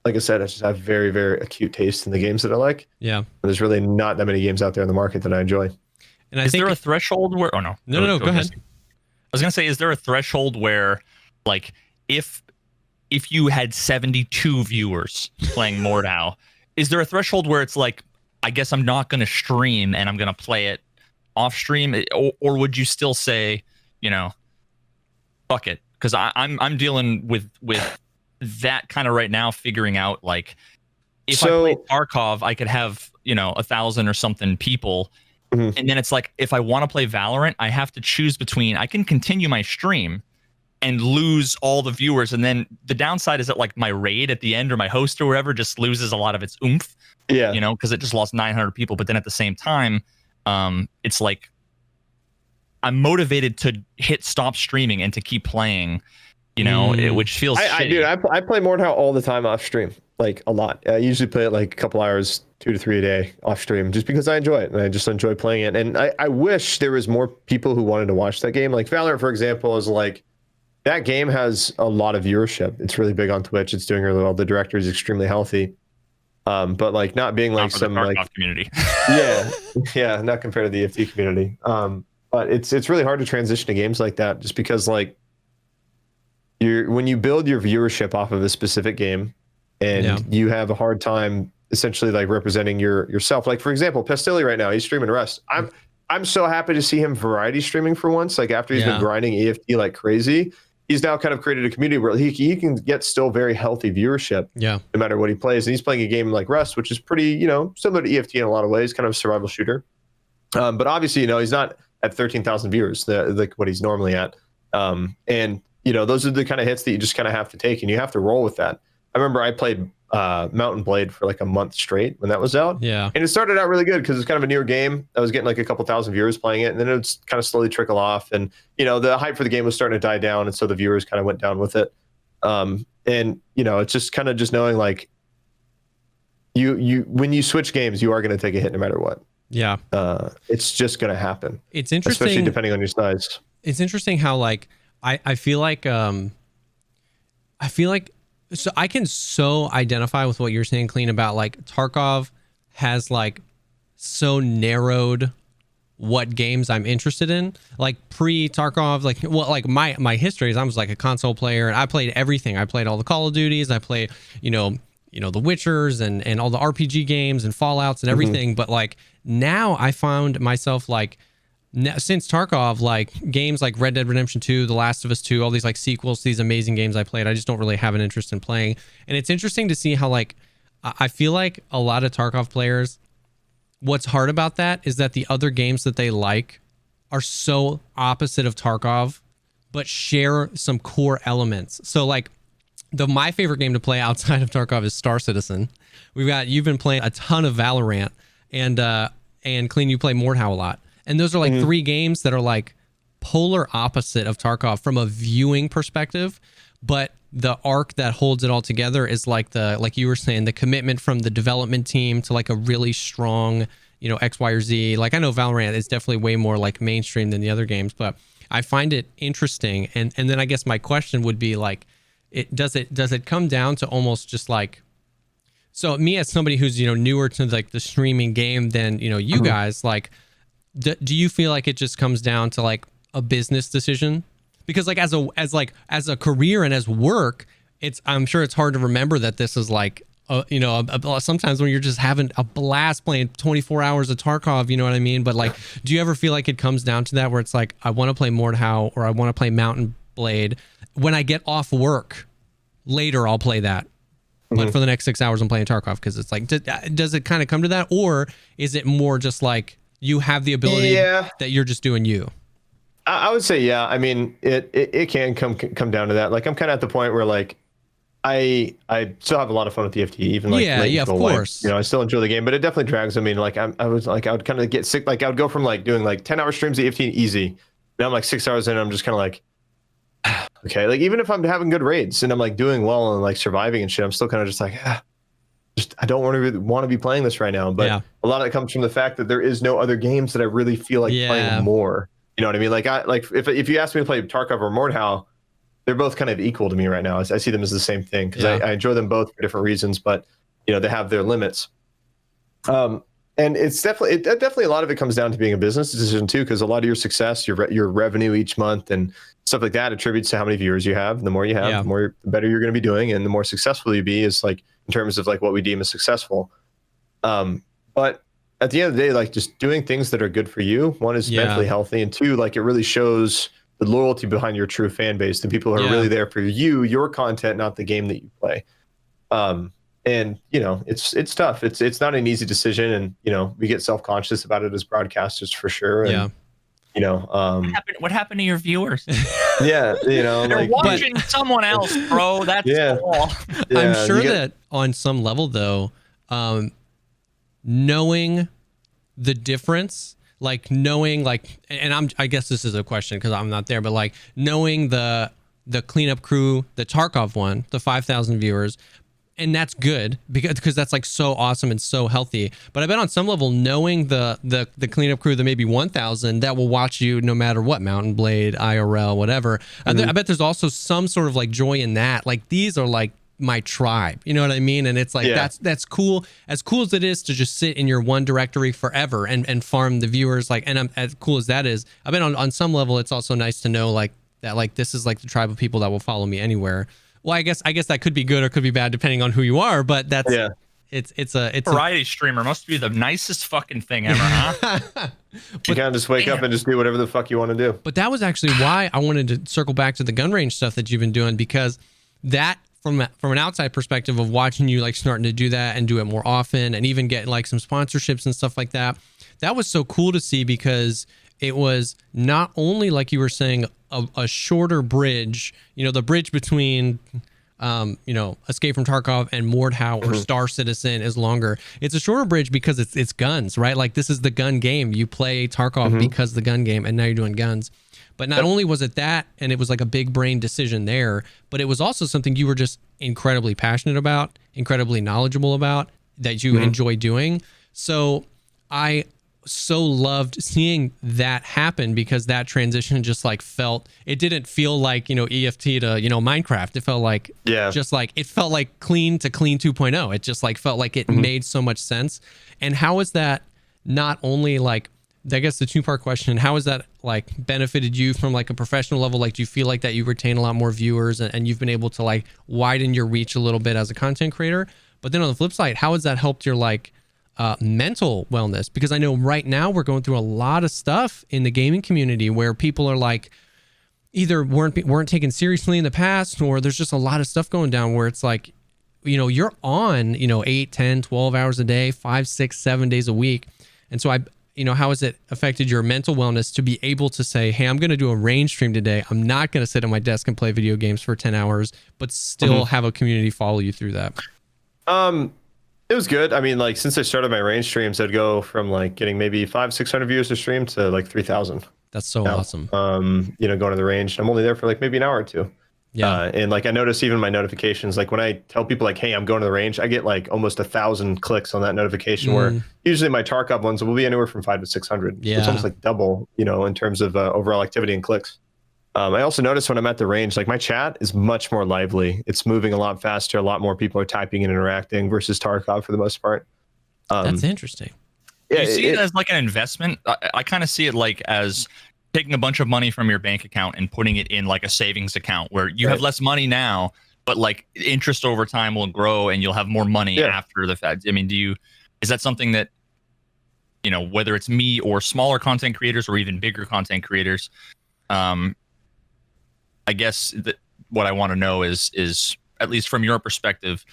like I said, I just have very, very acute taste in the games that I like. Yeah. There's really not that many games out there in the market that I enjoy. And is there a threshold where? Oh no. No, go ahead. I was gonna say, is there a threshold where, like, if you had 72 viewers playing Mordhau, is there a threshold where it's like, I guess I'm not gonna stream and I'm gonna play it off stream, or would you still say, fuck it? Because I'm dealing with that kind of right now, figuring out like if I play Tarkov, I could have, 1,000 or something people. Mhm. And then it's like, if I want to play Valorant, I have to choose between, I can continue my stream and lose all the viewers. And then the downside is that like my raid at the end or my host or whatever just loses a lot of its oomph, Yeah. because it just lost 900 people. But then at the same time, it's like I'm motivated to hit stop streaming and to keep playing, which feels shitty. I play Mordhau all the time off stream, like a lot. I usually play it like a couple hours, 2 to 3 a day off stream, just because I enjoy it and I just enjoy playing it. And I wish there was more people who wanted to watch that game. Like Valorant, for example, is like that game has a lot of viewership. It's really big on Twitch. It's doing really well. The director is extremely healthy. But like not being like some Tarkov like community. yeah, not compared to the EFT community. But it's really hard to transition to games like that just because like when you build your viewership off of a specific game and you have a hard time essentially like representing yourself. Like for example, Pestilli right now, he's streaming Rust. I'm so happy to see him variety streaming for once. Like after he's been grinding EFT like crazy, he's now kind of created a community where he can get still very healthy viewership no matter what he plays. And he's playing a game like Rust, which is pretty, similar to EFT in a lot of ways, kind of a survival shooter. But obviously, he's not at 13,000 viewers, like what he's normally at. And, those are the kind of hits that you just kind of have to take and you have to roll with that. I remember I played Mountain Blade for like a month straight when that was out. Yeah. And it started out really good because it's kind of a newer game. I was getting like a couple thousand viewers playing it, and then it would kind of slowly trickle off. And, the hype for the game was starting to die down. And so the viewers kind of went down with it. And, it's just kind of just knowing like when you switch games, you are going to take a hit no matter what. Yeah. It's just going to happen. It's interesting. Especially depending on your size. It's interesting how like, I feel like so I can so identify with what you're saying, Klean, about like Tarkov has like so narrowed what games I'm interested in. Like pre-Tarkov, like my history is I was like a console player and I played everything. I played all the Call of Duties. I played, the Witchers and all the RPG games and Fallouts and everything. But like now I found myself like since Tarkov, like games like Red Dead Redemption 2, The Last of Us 2, all these like sequels to these amazing games I played, I just don't really have an interest in playing. And it's interesting to see how like I feel like a lot of Tarkov players, what's hard about that is that the other games that they like are so opposite of Tarkov, but share some core elements. So like my favorite game to play outside of Tarkov is Star Citizen. You've been playing a ton of Valorant, and Klean, you play Mordhau a lot. And those are like three games that are like polar opposite of Tarkov from a viewing perspective. But the arc that holds it all together is like like you were saying, the commitment from the development team to like a really strong, X, Y, or Z. Like I know Valorant is definitely way more like mainstream than the other games, but I find it interesting. And then I guess my question would be like, does it come down to almost just like, so me as somebody who's, newer to like the streaming game than, you guys, like, do you feel like it just comes down to like a business decision? Because like as a career and as work, I'm sure it's hard to remember that this is like sometimes when you're just having a blast playing 24 hours of Tarkov, you know what I mean? But like, do you ever feel like it comes down to that where it's like, I want to play Mordhau or I want to play Mountain Blade. When I get off work later, I'll play that. But for the next 6 hours, I'm playing Tarkov because it's like, does it kind of come to that? Or is it more just like, you have the ability that you're just doing you? I would say, yeah. I mean, it can come down to that. Like, I'm kind of at the point where like, I still have a lot of fun with the FT, even like of course. I still enjoy the game, but it definitely drags. I mean, like I would kind of get sick. Like I would go from like doing like 10-hour streams of EFT easy. Now I'm like 6 hours in, and I'm just kind of like, okay. Like even if I'm having good raids and I'm like doing well and like surviving and shit, I'm still kind of just like, I don't want to be playing this right now. But a lot of it comes from the fact that there is no other games that I really feel like playing more. You know what I mean? Like if you ask me to play Tarkov or Mordhau, they're both kind of equal to me right now. I see them as the same thing because I enjoy them both for different reasons, but they have their limits. And it's definitely a lot of it comes down to being a business decision too, because a lot of your success, your revenue each month and stuff like that attributes to how many viewers you have. And the more you have, the better you're going to be doing, and the more successful you be is like in terms of like what we deem as successful. But at the end of the day, like just doing things that are good for you. One is mentally healthy, and two, like it really shows the loyalty behind your true fan base, the people who are really there for you, your content, not the game that you play. And it's tough. It's not an easy decision, and we get self-conscious about it as broadcasters for sure. And, what happened to your viewers? Yeah, they're watching someone else, bro. That's all. Yeah, I'm sure that on some level, though, knowing the difference, and I guess this is a question because I'm not there, but like knowing the cleanup crew, the Tarkov one, the 5,000 viewers. And that's good because that's like so awesome and so healthy. But I bet on some level, knowing the cleanup crew, that maybe 1,000 that will watch you no matter what, Mountain Blade, IRL, whatever. I bet there's also some sort of like joy in that. Like these are like my tribe, you know what I mean? And it's like that's cool. As cool as it is to just sit in your one directory forever and farm the viewers, and as cool as that is, I bet on some level it's also nice to know like that, like this is like the tribe of people that will follow me anywhere. Well, I guess that could be good or could be bad depending on who you are, but that's it's a variety streamer must be the nicest fucking thing ever, huh? You kind of just wake up and just do whatever the fuck you want to do. But that was actually why I wanted to circle back to the gun range stuff that you've been doing, because that from an outside perspective of watching you like starting to do that and do it more often and even get like some sponsorships and stuff like that, that was so cool to see, because it was not only, like you were saying, a shorter bridge, the bridge between, Escape from Tarkov and Mordhau or Star Citizen is longer. It's a shorter bridge because it's guns, right? Like this is the gun game. You play Tarkov because the gun game, and now you're doing guns. But not only was it that, and it was like a big brain decision there, but it was also something you were just incredibly passionate about, incredibly knowledgeable about, that you enjoy doing. So I so loved seeing that happen, because that transition just like it didn't feel like EFT to Minecraft. It felt like it felt like Clean to Clean 2.0. It just like felt like it made so much sense. And how is that not only like, I guess the two-part question, how has that like benefited you from like a professional level? Like do you feel like that you retain a lot more viewers and you've been able to like widen your reach a little bit as a content creator? But then on the flip side, how has that helped your like mental wellness? Because I know right now we're going through a lot of stuff in the gaming community where people are like either weren't taken seriously in the past, or there's just a lot of stuff going down where it's like, you're on, 8, 10, 12 hours a day, 5, 6, 7 days a week. And so how has it affected your mental wellness to be able to say, hey, I'm going to do a range stream today. I'm not going to sit at my desk and play video games for 10 hours, but still have a community follow you through that? It was good. I mean, like since I started my range streams, I'd go from like getting maybe 500-600 viewers a stream to like 3,000. That's so awesome. Going to the range, I'm only there for like maybe an hour or two. Yeah. And like I notice even my notifications, like when I tell people like, hey, I'm going to the range, I get like almost 1,000 clicks on that notification, where usually my Tarkov ones will be anywhere from 500 to 600. Yeah. So it's almost like double, in terms of overall activity and clicks. I also notice when I'm at the range, like my chat is much more lively. It's moving a lot faster. A lot more people are typing and interacting versus Tarkov for the most part. That's interesting. Yeah, you see it as like an investment? I kind of see it like as taking a bunch of money from your bank account and putting it in like a savings account where you have less money now, but like interest over time will grow and you'll have more money after the fact. I mean, is that something that, whether it's me or smaller content creators or even bigger content creators, I guess that what I want to know is at least from your perspective,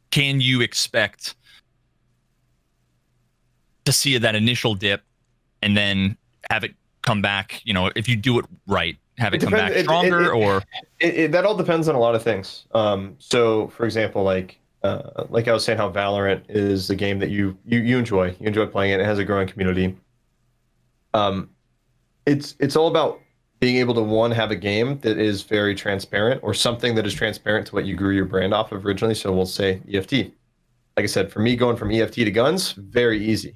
can you expect to see that initial dip and then have it come back? If you do it right, have it come back stronger, or that all depends on a lot of things. So, for example, like I was saying, how Valorant is a game that you enjoy. You enjoy playing it. It has a growing community. It's all about being able to have a game that is very transparent, or something that is transparent to what you grew your brand off of originally. So we'll say EFT. Like I said, for me, going from EFT to guns, very easy.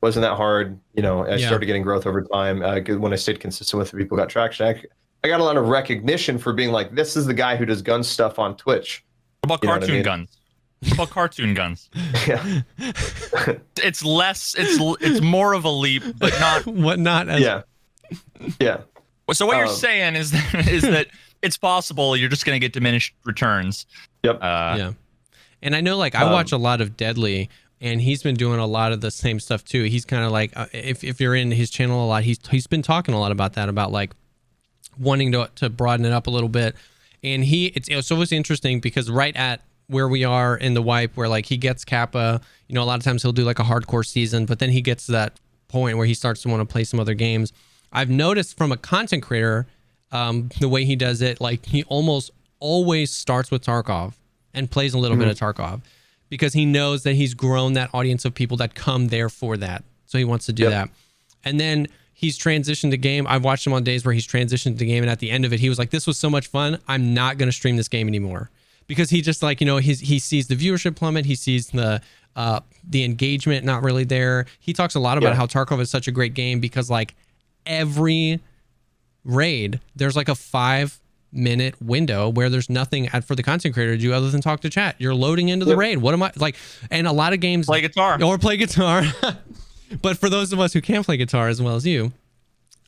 Wasn't that hard. I started getting growth over time. When I stayed consistent with it, people got traction. I got a lot of recognition for being like, this is the guy who does gun stuff on Twitch. What about cartoon guns? What about cartoon guns? Yeah. It's more of a leap, but not as... Yeah. So what you're saying is that it's possible you're just going to get diminished returns. Yep. Yeah. And I know, like, I watch a lot of Deadly, and he's been doing a lot of the same stuff too. He's kind of like, if you're in his channel a lot, he's been talking a lot about that, about like wanting to broaden it up a little bit. And it's always interesting because right at where we are in the wipe, where like he gets Kappa, you know, a lot of times he'll do like a hardcore season, but then he gets to that point where he starts to want to play some other games. I've noticed from a content creator, the way he does it, like he almost always starts with Tarkov and plays a little bit of Tarkov because he knows that he's grown that audience of people that come there for that. So he wants to do that. And then he's transitioned to game. I've watched him on days where he's transitioned to game, and at the end of it, he was like, this was so much fun. I'm not going to stream this game anymore. Because he just like, you know, he sees the viewership plummet. He sees the engagement not really there. He talks a lot about how Tarkov is such a great game because like every raid, there's like a 5-minute window where there's nothing for the content creator to do other than talk to chat. You're loading into the raid. What am I like? And a lot of games play guitar. But for those of us who can't play guitar as well as you,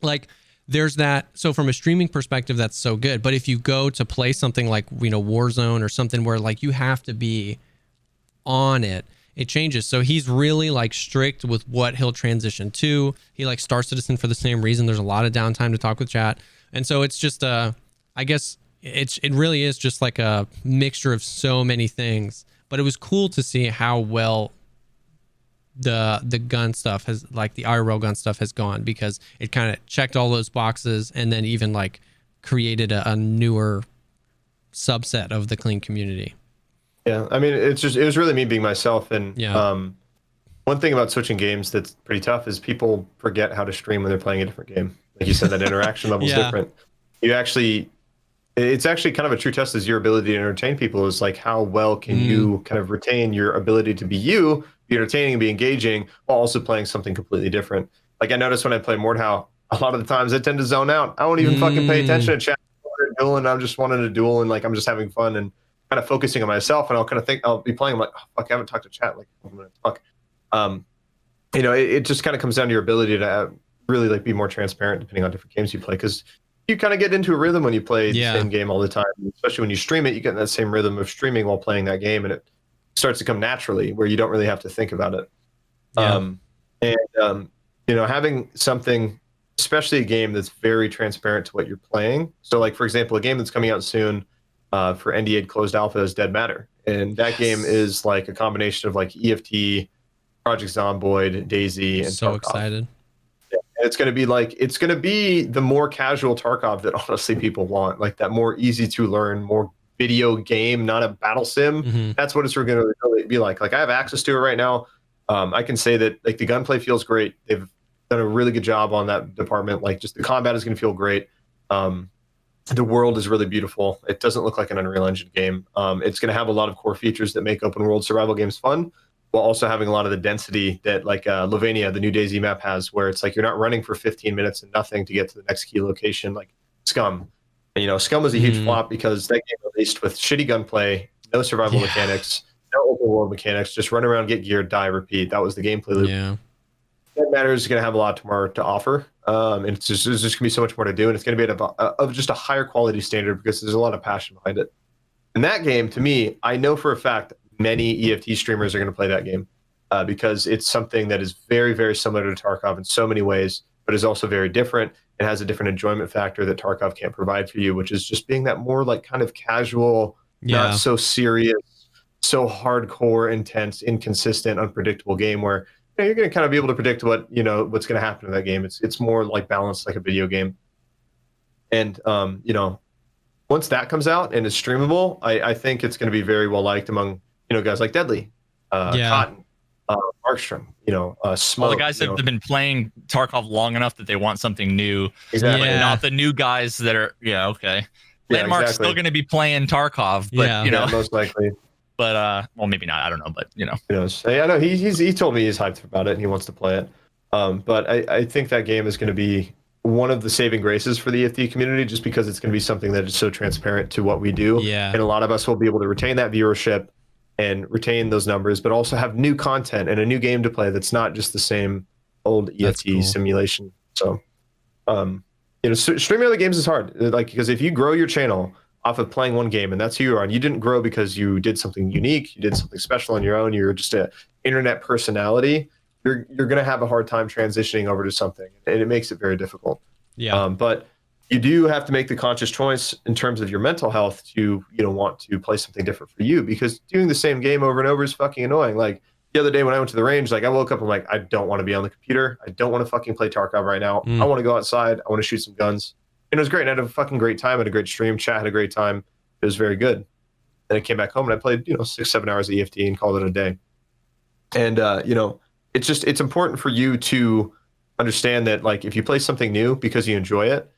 like there's that. So from a streaming perspective, that's so good. But if you go to play something like, you know, Warzone or something where like you have to be on it, it changes. So he's really like strict with what he'll transition to. He like Star Citizen for the same reason. There's a lot of downtime to talk with chat. And so it's just I guess it really is just like a mixture of so many things. But it was cool to see how well the gun stuff has, like the IRL gun stuff has gone, because it kind of checked all those boxes and then even like created a newer subset of the Klean community. Yeah, I mean, it was really me being myself. And one thing about switching games that's pretty tough is people forget how to stream when they're playing a different game. Like you said, that interaction level is different. It's actually kind of a true test is your ability to entertain people, is like how well can you kind of retain your ability to be you, be entertaining and be engaging while also playing something completely different. Like I noticed when I play Mordhau, a lot of the times I tend to zone out. I won't even fucking pay attention to chat. I'm just wanting to duel and like I'm just having fun and kind of focusing on myself. And I'll kind of think I'll be playing. I'm like, oh, fuck, I haven't talked to chat. Like I'm gonna talk. You know, it just kind of comes down to your ability to really like be more transparent depending on different games you play, because you kind of get into a rhythm when you play the same game all the time. Especially when you stream it, you get in that same rhythm of streaming while playing that game, and it starts to come naturally where you don't really have to think about it. You know, having something, especially a game that's very transparent to what you're playing. So like, for example, a game that's coming out soon for NDA closed alpha is Dead Matter. And that game is like a combination of like EFT, Project Zomboid, DayZ, and so Tarkov. Excited. Yeah. And it's going to be the more casual Tarkov that honestly people want, like that more easy to learn, more video game, not a battle sim. That's what it's going to really be like. Like I have access to it right now. I can say that like the gunplay feels great. They've done a really good job on that department. Like just the combat is going to feel great. The world is really beautiful. It doesn't look like an Unreal Engine game. It's going to have a lot of core features that make open world survival games fun, while also having a lot of the density that like Lovania, the new DayZ map, has, where it's like you're not running for 15 minutes and nothing to get to the next key location like Scum. And, you know, Scum was a huge flop because that game released with shitty gunplay, no survival mechanics, no open world mechanics, just run around, get gear, die, repeat. That was the gameplay loop. Dead Matter is going to have a lot more to offer. And it's just going to be so much more to do. And it's going to be of just a higher quality standard because there's a lot of passion behind it. And that game, to me, I know for a fact many EFT streamers are going to play that game because it's something that is very, very similar to Tarkov in so many ways, but is also very different. It has a different enjoyment factor that Tarkov can't provide for you, which is just being that more like kind of casual, not so serious, so hardcore, intense, inconsistent, unpredictable game where you're going to kind of be able to predict what's going to happen in that game. It's more like balanced like a video game. And, you know, once that comes out and is streamable, I think it's going to be very well liked among, you know, guys like Deadly, Cotton, Markstrom, you know, Smoke. Well, the guys that have been playing Tarkov long enough that they want something new, but not the new guys that are, Landmark's still going to be playing Tarkov, but, you know. Most likely. But, well, maybe not. I don't know, but, you know. Who knows? I know he told me he's hyped about it and he wants to play it. But I think that game is going to be one of the saving graces for the EFT community, just because it's going to be something that is so transparent to what we do. And a lot of us will be able to retain that viewership and retain those numbers, but also have new content and a new game to play that's not just the same old EFT simulation. So, you know, streaming other games is hard. Like, because if you grow your channel off of playing one game and that's who you are, and you didn't grow because you did something unique, you did something special on your own, you're just an internet personality, you're going to have a hard time transitioning over to something, and it makes it very difficult. But you do have to make the conscious choice in terms of your mental health to, want to play something different for you, because doing the same game over and over is fucking annoying. Like the other day when I went to the range, like I woke up, I'm like, I don't want to be on the computer. I don't want to fucking play Tarkov right now. I want to go outside. I want to shoot some guns. And it was great. And I had a fucking great time. I had a great stream. Chat had a great time. It was very good. Then I came back home and I played, 6-7 hours of EFT and called it a day. And, it's important for you to understand that, like, if you play something new because you enjoy it,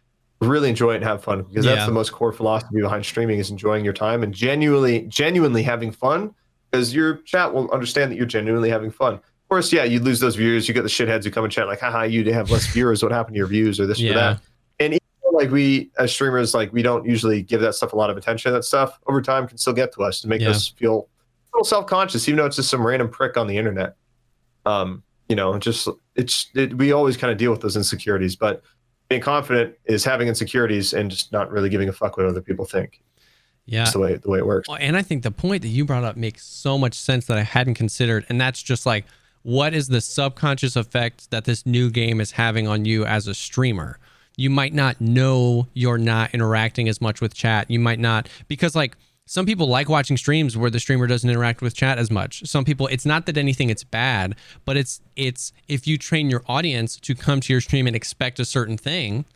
really enjoy it and have fun, because that's the most core philosophy behind streaming, is enjoying your time and genuinely having fun, because your chat will understand that you're genuinely having fun. Of course, yeah, you lose those viewers. You get the shitheads who come and chat like, haha, you have less viewers. What happened to your views, or this or that? And like, we as streamers, like, we don't usually give that stuff a lot of attention. That stuff over time can still get to us to make us feel a little self-conscious, even though it's just some random prick on the internet. We always kind of deal with those insecurities, but being confident is having insecurities and just not really giving a fuck what other people think. Yeah, that's the way it works. Well, and I think the point that you brought up makes so much sense that I hadn't considered, and that's just like, what is the subconscious effect that this new game is having on you as a streamer? You might not know you're not interacting as much with chat. You might not, because like some people like watching streams where the streamer doesn't interact with chat as much. Some people, it's not that it's bad, but it's if you train your audience to come to your stream and expect a certain thing,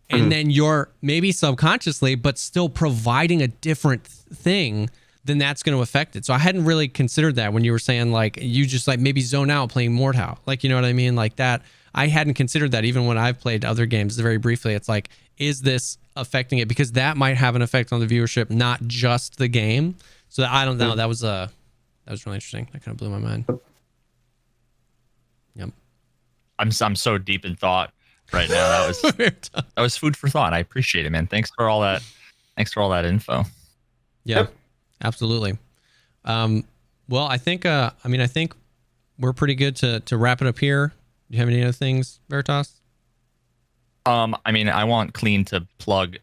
and then you're maybe subconsciously, but still providing a different thing, then that's going to affect it. So I hadn't really considered that when you were saying like, you just like maybe zone out playing Mordhau. Like, you know what I mean? Like that. I hadn't considered that even when I've played other games very briefly. It's like, is this affecting it? Because that might have an effect on the viewership, not just the game. So I don't know. That was really interesting. That kind of blew my mind. Yep. I'm so deep in thought right now. That was food for thought. I appreciate it, man. Thanks for all that info. Yeah, absolutely. Well, I think we're pretty good to wrap it up here. Do you have any other things, Veritas? I want Klean to plug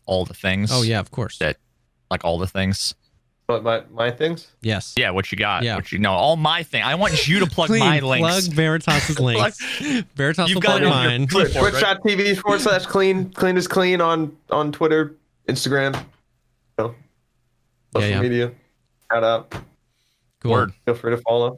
all the things. Oh yeah, of course. All the things. But my things? Yes. Yeah, what you got? Yeah. All my thing. I want you to plug Klean, my links. Plug Veritas's links. Veritas will plug mine. Twitch.tv/Klean. Klean is clean on Twitter, Instagram, social media. Shout out. Cool. Word. Feel free to follow.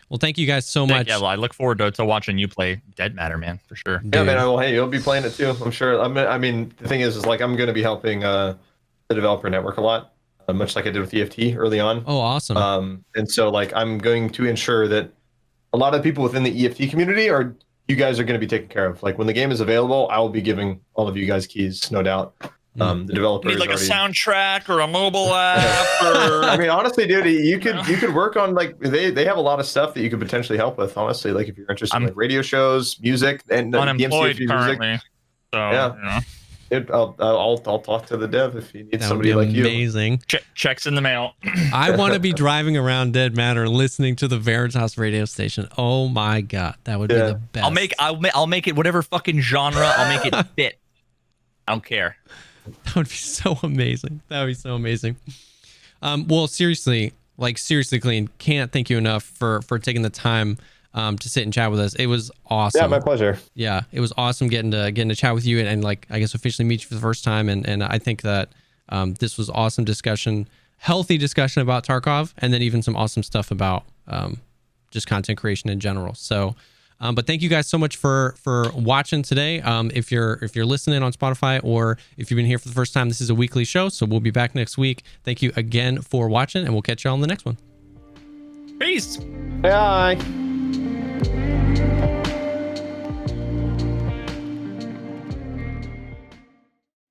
Well, thank you guys so much. Yeah, well, I look forward to watching you play Dead Matter, man, for sure. Dude. Yeah, man. Well, hey, you'll be playing it too, I'm sure. The thing is like, I'm going to be helping the developer network a lot, much like I did with EFT early on. Oh, awesome. And so like, I'm going to ensure that a lot of people within the EFT community you guys are going to be taken care of. Like when the game is available, I will be giving all of you guys keys, no doubt. The developer you need like a soundtrack or a mobile app or... honestly, dude, you could work on like they have a lot of stuff that you could potentially help with, honestly, like if you're interested in like radio shows, music, and unemployed currently, music. So yeah, I'll talk to the dev if you need somebody like you. Amazing. Checks in the mail. I want to be driving around Dead Matter listening to the Veritas radio station. Oh my god, that would be the best. I'll make it whatever fucking genre. I'll make it fit. I don't care. That would be so amazing. That would be so amazing. Well, seriously, Klean, can't thank you enough for taking the time to sit and chat with us. It was awesome. Yeah, my pleasure. Yeah, it was awesome getting to chat with you and like, I guess, officially meet you for the first time. And I think that this was awesome discussion, healthy discussion about Tarkov, and then even some awesome stuff about just content creation in general. So, but thank you guys so much for watching today. If you're listening on Spotify, or if you've been here for the first time, this is a weekly show, so we'll be back next week. Thank you again for watching, and we'll catch you all on the next one. Peace. Bye.